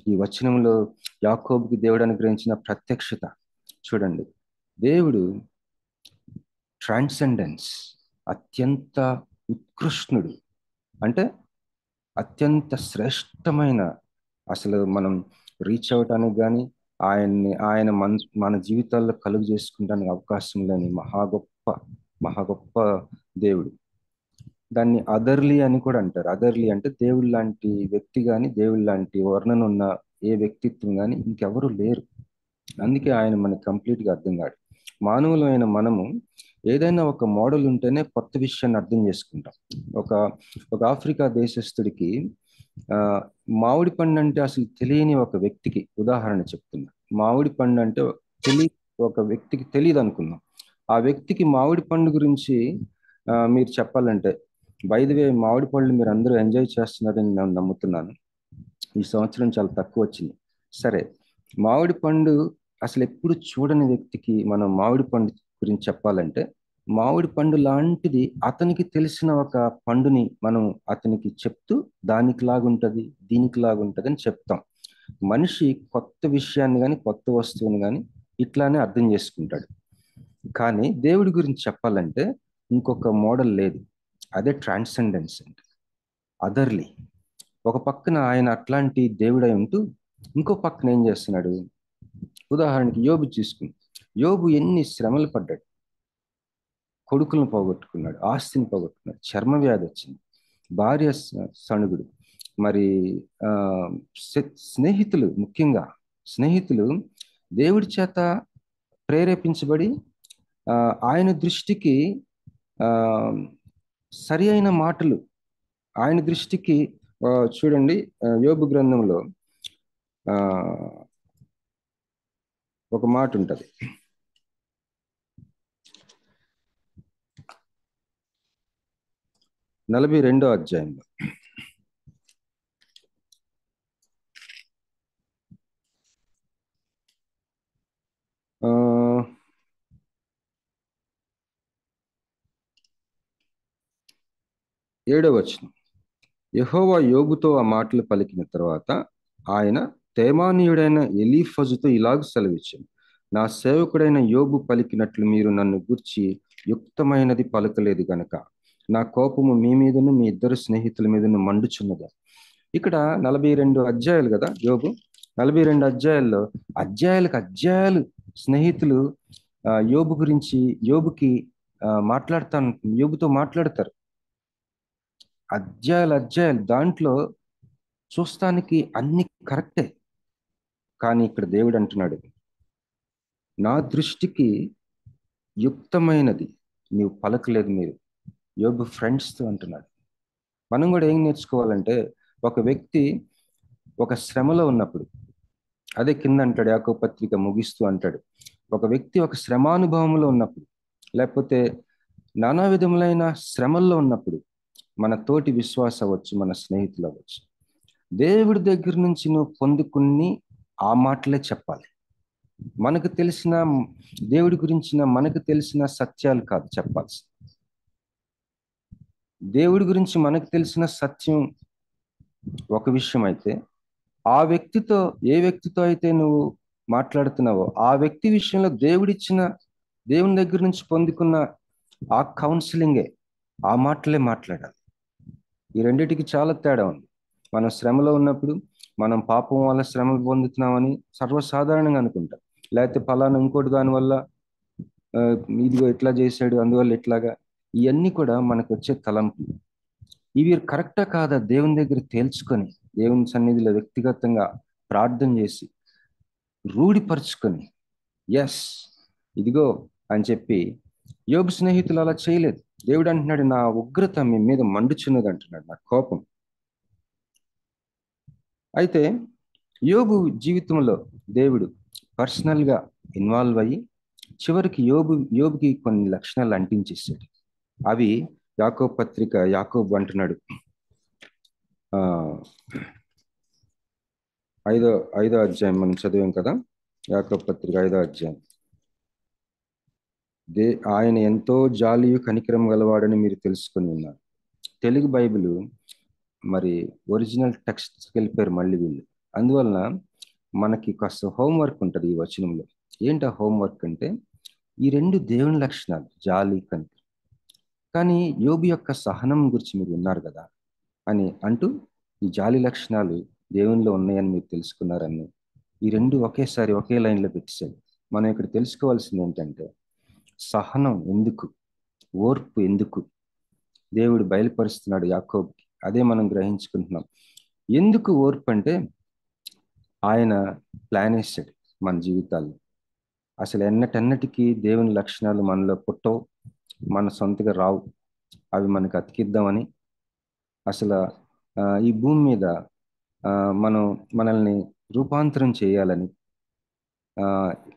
ఈ వచనంలో యాకోబుకి దేవుడు అనుగ్రహించిన ప్రత్యక్షత చూడండి. దేవుడు ట్రాన్సెండెన్స్, అత్యంత ఉత్కృష్ణుడు, అంటే అత్యంత శ్రేష్టమైన, అసలు మనం రీచ్ అవటానికి కానీ ఆయన మన జీవితాల్లో కలుగు చేసుకుంటానికి అవకాశం లేని మహా గొప్ప దేవుడు. దాన్ని అదర్లీ అని కూడా అంటారు. అదర్లీ అంటే దేవుడు లాంటి వ్యక్తి కానీ, దేవుడు లాంటి వర్ణన ఉన్న ఏ వ్యక్తిత్వం కానీ ఇంకెవరు లేరు. అందుకే ఆయన మనకి కంప్లీట్గా అర్థం కాడు. మానవులమైన మనము ఏదైనా ఒక మోడల్ ఉంటేనే కొత్త విషయాన్ని అర్థం చేసుకుంటాం. ఒక ఆఫ్రికా దేశస్థుడికి మామిడి పండు అంటే అసలు తెలియని ఒక వ్యక్తికి ఉదాహరణ చెప్తున్నా. మామిడి పండు అంటే ఒక వ్యక్తికి తెలియదు అనుకుందాం. ఆ వ్యక్తికి మామిడి పండు గురించి మీరు చెప్పాలంటే, బై ది వే మామిడి పళ్ళు మీరు అందరూ ఎంజాయ్ చేస్తున్నారని నేను నమ్ముతున్నాను. ఈ సంవత్సరం చాలా తక్కువ వచ్చింది. సరే, మామిడి పండు అసలు ఎప్పుడు చూడని వ్యక్తికి మనం మామిడి పండు గురించి చెప్పాలంటే, మామిడి పండు లాంటిది అతనికి తెలిసిన ఒక పండుని మనం అతనికి చెప్తూ దానికి లాగుంటుంది, దీనికి లాగుంటుంది అని చెప్తాం. మనిషి కొత్త విషయాన్ని కానీ కొత్త వస్తువుని కానీ ఇట్లానే అర్థం చేసుకుంటాడు. కానీ దేవుడి గురించి చెప్పాలంటే ఇంకొక మోడల్ లేదు. అదే ట్రాన్సెండెన్స్ అంటే, అదర్లీ. ఒక పక్కన ఆయన అట్లాంటి దేవుడై ఉంటూ ఇంకో పక్కన ఏం చేస్తున్నాడు? ఉదాహరణకి యోబు చూసుకుని, యోబు ఎన్ని శ్రమలు పడ్డాడు. కొడుకులను పోగొట్టుకున్నాడు, ఆస్తిని పోగొట్టుకున్నాడు, చర్మ వ్యాధి వచ్చింది, భార్య సణుగుడు, మరి స్నేహితులు, ముఖ్యంగా స్నేహితులు దేవుడి చేత ప్రేరేపించబడి ఆయన దృష్టికి సరి అయిన మాటలు, ఆయన దృష్టికి చూడండి యోబు గ్రంథంలో ఒక మాట ఉంటుంది. నలభై 42వ అధ్యాయంలో ఏడవ వచనం, యెహోవా యోబుతో ఆ మాటలు పలికిన తర్వాత ఆయన తేమానీయుడైన ఎలీఫజుతో ఇలాగ సెలవిచ్చాను, నా సేవకుడైన యోబు పలికినట్లు మీరు నన్ను గూర్చి యుక్తమైనది పలకలేదు గనక నా కోపము మీ మీదను మీ ఇద్దరు స్నేహితుల మీదను మండుచున్నదా. ఇక్కడ 42 అధ్యాయాలు కదా యోబు. 42 అధ్యాయాల్లో అధ్యాయాలు స్నేహితులు యోబు గురించి యోబుతో మాట్లాడతారు. అధ్యాయాలు దాంట్లో చూస్తానికి అన్ని కరెక్టే. కానీ ఇక్కడ దేవుడు అంటున్నాడు, నా దృష్టికి యుక్తమైనది నీవు పలకలేదు మీరు. యోబు ఫ్రెండ్స్తో అంటున్నాడు. మనం కూడా ఏం నేర్చుకోవాలంటే, ఒక వ్యక్తి ఒక శ్రమలో ఉన్నప్పుడు, అదే కింద అంటాడు యాకోబు పత్రిక ముగిస్తూ అంటాడు, ఒక వ్యక్తి ఒక శ్రమానుభవంలో ఉన్నప్పుడు, లేకపోతే నానా విధములైన శ్రమల్లో ఉన్నప్పుడు మన తోటి విశ్వాస అవ్వచ్చు, మన స్నేహితులు అవ్వచ్చు, దేవుడి దగ్గర నుంచి నువ్వు పొందుకుని ఆ మాటలే చెప్పాలి. మనకు తెలిసిన దేవుడి గురించిన మనకు తెలిసిన సత్యాలు కాదు చెప్పాల్సి. దేవుడి గురించి మనకు తెలిసిన సత్యం ఒక విషయం అయితే, ఆ వ్యక్తితో ఏ వ్యక్తితో అయితే నువ్వు మాట్లాడుతున్నావో ఆ వ్యక్తి విషయంలో దేవుని దగ్గర నుంచి పొందుకున్న ఆ కౌన్సిలింగే, ఆ మాటలే మాట్లాడాలి. ఈ రెండిటికి చాలా తేడా ఉంది. మనం శ్రమలో ఉన్నప్పుడు మనం పాపం వల్ల శ్రమలు పొందుతున్నామని సర్వసాధారణంగా అనుకుంటాం. లేకపోతే ఫలానా ఇంకోటి దానివల్ల ఇదిగో ఎట్లా చేశాడు అందువల్ల ఎట్లాగా, ఇవన్నీ కూడా మనకు వచ్చే తలంపులు. ఇవి కరెక్టా కాదా దేవుని దగ్గర తేల్చుకొని, దేవుని సన్నిధిలో వ్యక్తిగతంగా ప్రార్థన చేసి రూఢిపరుచుకొని, ఎస్ ఇదిగో అని చెప్పి. యోబు స్నేహితులు అలా చేయలేదు. దేవుడు అంటున్నాడు, నా ఉగ్రత మీ మీద మండుచున్నది అంటున్నాడు, నా కోపం. అయితే యోబు జీవితంలో దేవుడు పర్సనల్గా ఇన్వాల్వ్ అయ్యి చివరికి యోబుకి కొన్ని లక్షణాలు అంటించేసాడు. అవి యాకోబు పత్రిక, యాకోబు అంటున్నాడు, ఐదో అధ్యాయం మనం చదివాం కదా, యాకోబు పత్రిక 5వ అధ్యాయం. ఆయన ఎంతో జాలియు కనికరం గలవాడని మీరు తెలుసుకొని ఉన్నారు. తెలుగు బైబిల్ మరి ఒరిజినల్ టెక్స్ట్కి వెళ్ళిపోయారు మళ్ళీ వీళ్ళు. అందువలన మనకి కాస్త హోంవర్క్ ఉంటుంది ఈ వచనంలో. ఏంటి ఆ హోంవర్క్ అంటే, ఈ రెండు దేవుని లక్షణాలు, జాలి కనికరం. కానీ యోబు యొక్క సహనం గురించి మీరు విన్నారు కదా అని అంటూ, ఈ జాలి లక్షణాలు దేవునిలో ఉన్నాయని మీరు తెలుసుకున్నారని ఈ రెండు ఒకేసారి ఒకే లైన్లో పెట్టేశాడు. మనం ఇక్కడ తెలుసుకోవాల్సింది ఏంటంటే, సహనం ఎందుకు, ఓర్పు ఎందుకు దేవుడు బయలుపరుస్తున్నాడు యాకోబుకి. అదే మనం గ్రహించుకుంటున్నాం. ఎందుకు ఓర్పు అంటే, ఆయన ప్లాన్ వేసాడు మన జీవితాల్లో. అసలు ఎన్నటన్నటికీ దేవుని లక్షణాలు మనలో పుట్టవు, మన సొంతగా రావు. అవి మనకు అతికిద్దామని అసలు ఈ భూమి మీద మనల్ని రూపాంతరం చేయాలని,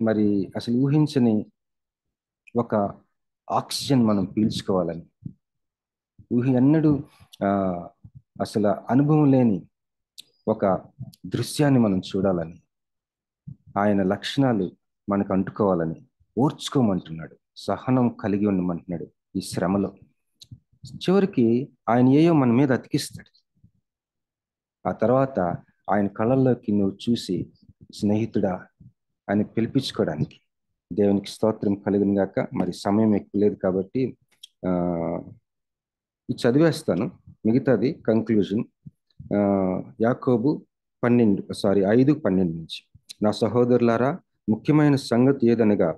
మరి అసలు ఊహించని ఒక ఆక్సిజన్ మనం పీల్చుకోవాలని, ఎన్నడూ అసలు అనుభవం లేని ఒక దృశ్యాన్ని మనం చూడాలని, ఆయన లక్షణాలు మనకు అంటుకోవాలని ఓర్చుకోమంటున్నాడు, సహనం కలిగి ఉండమంటున్నాడు. ఈ శ్రమలో చివరికి ఆయన ఏయో మన మీద అతికిస్తాడు. ఆ తర్వాత ఆయన కళ్ళల్లోకి నువ్వు చూసి స్నేహితుడా అని పిలిపించుకోవడానికి. దేవునికి స్తోత్రం కలిగిన గాక. మరి సమయం ఎక్కువ లేదు కాబట్టి ఇది చదివేస్తాను, మిగతాది కంక్లూజన్. యాకోబు 5:12 నుంచి. నా సహోదరులారా, ముఖ్యమైన సంగతి ఏదనగా,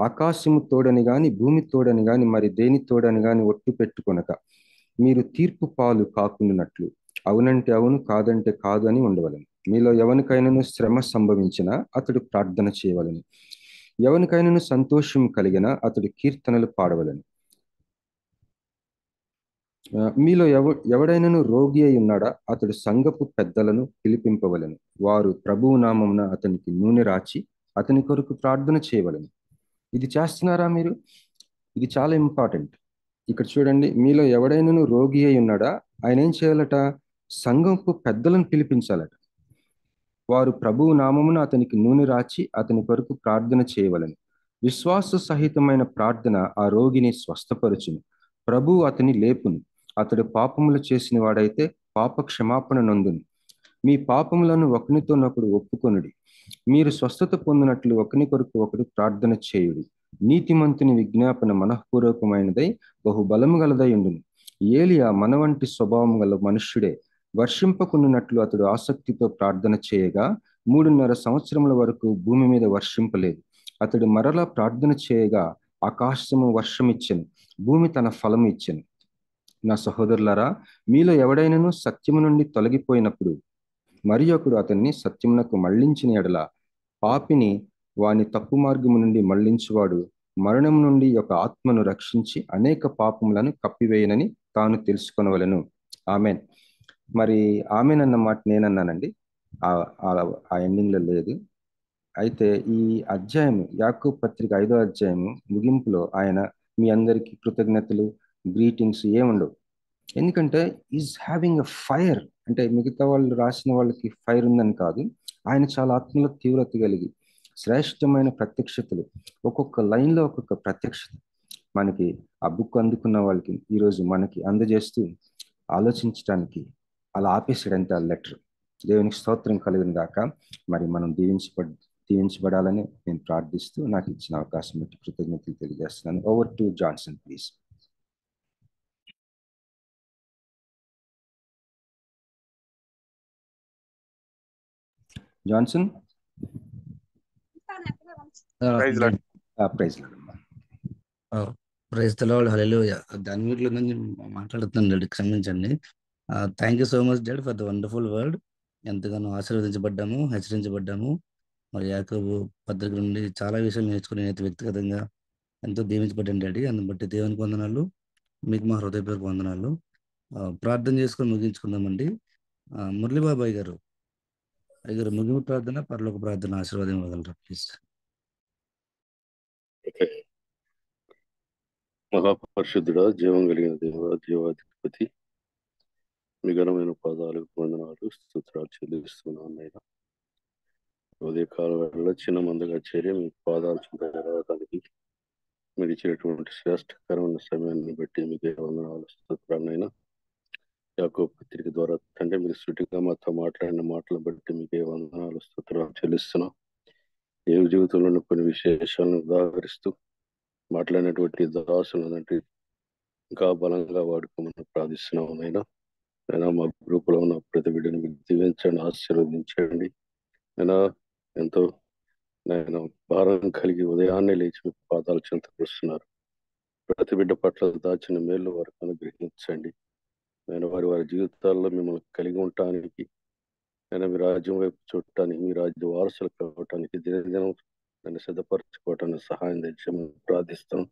ఆకాశము తోడని గాని భూమి తోడని గాని మరి దేని తోడని గాని ఒట్టు పెట్టుకొనక మీరు తీర్పు పాలు కాకుండానట్లు అవునంటే అవును కాదంటే కాదు అని ఉండవలను. మీలో ఎవరికైనాను శ్రమ సంభవించినా అతడు ప్రార్థన చేయవలను. ఎవరికైనాను సంతోషం కలిగినా అతడు కీర్తనలు పాడవలను. మీలో ఎవడైనాను రోగి అయి ఉన్నాడా అతడు సంఘపు పెద్దలను పిలిపింపవలను. వారు ప్రభువు నామమున అతనికి నూనె రాచి అతని కొరకు ప్రార్థన చేయవలను. ఇది చేస్తున్నారా మీరు? ఇది చాలా ఇంపార్టెంట్. ఇక్కడ చూడండి, మీలో ఎవడైనాను రోగి అయి ఉన్నాడా, ఆయన ఏం చేయాలట? సంఘపు పెద్దలను పిలిపించాలట. వారు ప్రభువు నామమున అతనికి నూనె రాచి అతని కొరకు ప్రార్థన చేయవలను. విశ్వాస సహితమైన ప్రార్థన ఆ రోగిని స్వస్థపరచును. ప్రభువు అతని లేపును. అతడు పాపములు చేసిన వాడైతే పాప క్షమాపణ నొందును. మీ పాపములను ఒకనితోనొకడు ఒప్పుకొనుడి. మీరు స్వస్థత పొందినట్లు ఒకని కొరకు ఒకడు ప్రార్థన చేయుడి. నీతిమంతుని విజ్ఞాపన మనఃపూర్వకమైనదై బహుబలము గలదై ఉండును. ఏలియా మన వంటి స్వభావం గల మనుష్యుడే. వర్షింపకున్నట్లు అతడు ఆసక్తితో ప్రార్థన చేయగా 3.5 సంవత్సరముల వరకు భూమి మీద వర్షింపలేదు. అతడు మరలా ప్రార్థన చేయగా ఆకాశము వర్షం ఇచ్చెను, భూమి తన ఫలము ఇచ్చెను. నా సహోదరులారా, మీలో ఎవడైనాను సత్యము నుండి తొలగిపోయినప్పుడు మరి ఒకడు అతన్ని సత్యమునకు మళ్లించిన ఎడల పాపిని వాని తప్పు మార్గము నుండి మళ్లించువాడు మరణం నుండి ఒక ఆత్మను రక్షించి అనేక పాపములను కప్పివేయనని తాను తెలుసుకొనవలెను. ఆమెన్. మరి ఆమెన్ అన్న మాట నేనన్నానండి, ఆ ఎండింగ్లో లేదు. అయితే ఈ అధ్యాయం, యాకోబు పత్రిక 5వ అధ్యాయము ముగింపులో ఆయన మీ అందరికీ కృతజ్ఞతలు, గ్రీటింగ్స్ ఏముండవు. ఎందుకంటే ఈజ్ హ్యావింగ్ ఎ ఫైర్. అంటే మిగతా వాళ్ళు రాసిన వాళ్ళకి ఫైర్ ఉందని కాదు, ఆయన చాలా ఆత్మలో తీవ్రత కలిగి శ్రేష్టమైన ప్రత్యక్షతలు, ఒక్కొక్క లైన్లో ఒక్కొక్క ప్రత్యక్షత. మనకి ఆ బుక్ అందుకున్న వాళ్ళకి ఈరోజు మనకి అందజేస్తూ ఆలోచించడానికి అలా ఆపేసాడంటే ఆ లెటర్. దేవునికి స్తోత్రం కలిగిన గాక. మరి మనం దీవించబడాలని నేను ప్రార్థిస్తూ నాకు ఇచ్చిన అవకాశం బట్టి కృతజ్ఞతలు తెలియజేస్తున్నాను. Over to Johnson please. Johnson. Praise praise the Lord. హల్లెలూయా. దాని మీట్లో నుంచి మాట్లాడుతున్నాను డాడీ, క్షమించండి. Thank you so much dad for the wonderful word. ఎంతగానో ఆశీర్వదించబడ్డాము, హెచ్చరించబడ్డాము. మరి యాకోబు పత్రిక నుండి చాలా విషయాలు నేర్చుకుని అయితే వ్యక్తిగతంగా ఎంతో దీవించబడ్డాను డాడీ. అందుని బట్టి దేవునికి వందనాలు, మీకు మా హృదయపూర్వక వందనాలు. ప్రార్థన చేసుకొని ముగించుకుందామండి. మురళీబాబాయ్ గారు అయ్యారు ముగింపు ప్రార్థన, పరలోక ప్రార్థన ఆశీర్వాదం ఇవ్వగలరా ప్లీజ్? మహాపరిశుద్ధుడా, జీవం కలిగిన దేవ, జీవాధిపతి, మీ ఘనమైన పాదాలకు వందనాలు, స్తోత్రాలు చెల్లిస్తున్నాను. నేను ఉదయకాల వేళ చిన్న మందగా చేరి మీ పాదాలు చింతడానికి మీరు ఇచ్చినటువంటి శ్రేష్టకరమైన సమయాన్ని బట్టి మీకే వందనాలు, స్తోత్రాలైనా. యాకోబు పత్రిక ద్వారా తండ్రి మీరు సుటిగా మాతో మాట్లాడిన మాటలను బట్టి మీకే వందనాలు, స్తోత్రాలు చెల్లిస్తున్నాం. ఏ జీవితంలో కొన్ని విశేషాలను ఉదాహరిస్తూ మాట్లాడినటువంటి దాసులను అంటే ఇంకా బలంగా వాడుకోమని ప్రార్థిస్తున్నాం. అయినా మా గ్రూపులో ఉన్న ప్రతి బిడ్డను మీరు దీవించండి, ఆశీర్వదించండి. అయినా ఎంతో నేను భారం కలిగి ఉదయాన్నే లేచి మీ పాదాలు చెంతకొస్తున్నారు. ప్రతి బిడ్డ పట్ల దాచిన మేలు వారికి అనుగ్రహించండి. నేను వారి జీవితాల్లో మిమ్మల్ని కలిగి ఉండటానికి, నేను మీ రాజ్యం వైపు చూడటానికి, మీ రాజ్య వారసులు కావటానికి దినదినం నన్ను సిద్ధపరచుకోవటానికి సహాయం తెచ్చమని ప్రార్థిస్తాం.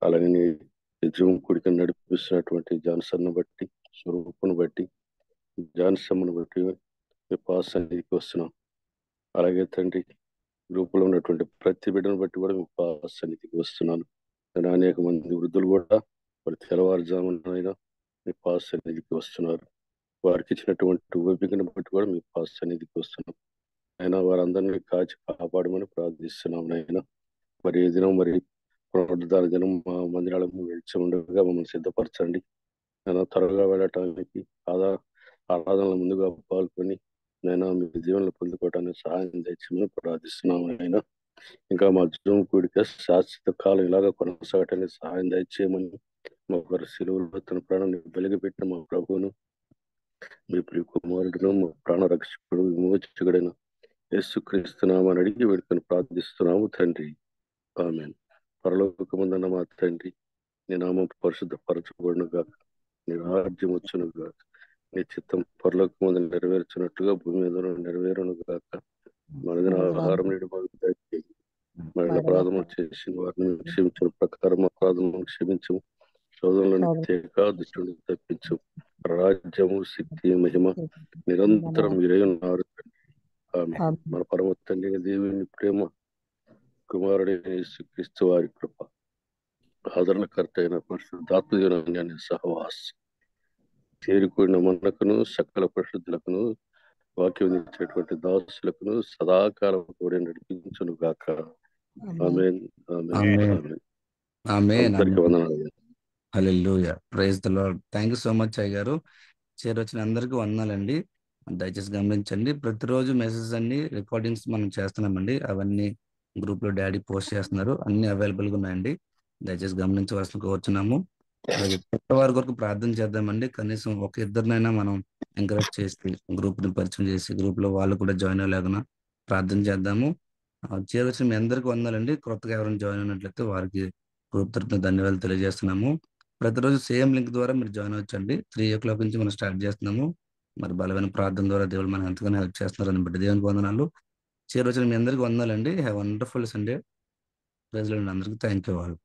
అలాగే నీ జీవం కుడికి నడిపిస్తున్నటువంటి జాన్సన్ను బట్టి, స్వరూపును బట్టి, జాన్సన్ను బట్టి మీ పాస్ సన్నిధికి వస్తున్నాం. అలాగే తండ్రి గ్రూపులో ఉన్నటువంటి ప్రతి బిడ్డను బట్టి కూడా మీ పాస్ సన్నిధికి వస్తున్నాను. నేను అనేక మంది వృద్ధులు కూడా వారి తెల్లవారుజామునైనా మీ పాస్ సన్నిధికి వస్తున్నారు. వారికి ఇచ్చినటువంటి ఓపికను బట్టి కూడా మీ పాస్ సన్నిధికి వస్తున్నాం. అయినా వారందరినీ కాచి కాపాడమని ప్రార్థిస్తున్నాం. అయినా మరి ఏ దినం మరి పునరుద్ధాన దినం మా మందిరాలకు వెళ్చి ఉండగా మమ్మల్ని సిద్ధపరచండి. నేను త్వరగా వెళ్ళటానికి ఆరాధనల ముందుగా పాల్గొని నేను మీ జీవనంలో పొందుకోవడానికి సహాయం తెచ్చమని ప్రార్థిస్తున్నాము. అయినా ఇంకా మా జూమ్ కూడిక శాశ్వత కాలం ఇలాగా కొనసాగటానికి సహాయం దయచేయమని, మా వారి శిలువలో తన ప్రాణాన్ని వెలిగిపెట్టిన మా ప్రభువును, మీ ప్రియ కుమారుడును, మా ప్రాణ రక్షకుడు, విమోచకుడైన యేసుక్రీస్తునామని అడిగి వేడుకొని ప్రార్థిస్తున్నాము తండ్రి. ఆమేన్. పరలోకమందున్న మా తండ్రి, నీ నామం పరిశుద్ధపరచబడును గాక, నీ రాజ్యం వచ్చును గాక, నీ చిత్తం పరలోకమందు నెరవేర్చినట్టుగా భూమి మీద నెరవేరును గాక. మనదిన ఆహారం నేడు మాకు దయచేయండి. మన అపరాధములు చేసిన వారిని క్షమించిన ప్రకారం అపరాధములను క్షమించము. శోధనలను తేక దుష్టుని తప్పించు. రాజ్యము, శక్తి, మహిమ నిరంతరం మీరే ఉన్నారు. ఆమేన్. మన పరమ తండ్రి దేవుని ప్రేమ, కుమారుడైన యేసుక్రీస్తు వారి కృప, ఆదరణకర్త అయిన పరిశుద్ధాత్మ సహవాసం చేరుకున్న మనకును సకల పరిశుద్ధులకును వాక్యం ఇచ్చేటువంటి దాసులకును సదాకాలం కూడా నడిపించును గాక. ఆమేన్. అందరికీ వందనాలు. హల్లెలూయా. Praise the Lord. Thank you so much అయ్య గారు. చేరొచ్చిన అందరికీ వందనాలండి. దయచేసి గమనించండి, ప్రతిరోజు మెసేజ్ అన్ని రికార్డింగ్స్ మనం చేస్తున్నామండి. అవన్నీ గ్రూప్ లో డాడీ పోస్ట్ చేస్తున్నారు, అన్ని అవైలబుల్ గా ఉన్నాయండి. దయచేసి గమనించవలసిన కోరుచున్నాము. అలాగే కొత్త వారి కొరకు ప్రార్థన చేద్దామండి. కనీసం ఒక ఇద్దరినైనా మనం ఎంకరేజ్ చేసి గ్రూప్ ని పరిచయం చేసి గ్రూప్ లో వాళ్ళు కూడా జాయిన్ అయ్యేలాగా ప్రార్థన చేద్దాము. చేరొచ్చిన మీ అందరికీ వందనాలండి. కొత్తగా ఎవరైనా జాయిన్ అయినట్లయితే వారికి గ్రూప్ తరఫున ధన్యవాదాలు తెలియజేస్తున్నాము. ప్రతిరోజు సేమ్ లింక్ ద్వారా మీరు జాయిన్ అవ్వచ్చండి. 3 o'clock నుంచి మనం స్టార్ట్ చేస్తున్నాము. మరి బలమైన ప్రార్థన ద్వారా దేవుడు మనకు ఎంతగానో హెల్ప్ చేస్తున్నారని బట్టి దేవునికి వందనాలు. చేరొచ్చిన మీ అందరికీ వందనాలండి. Have wonderful Sunday. Praise Lord. అందరికీ థ్యాంక్ యూ ఆల్.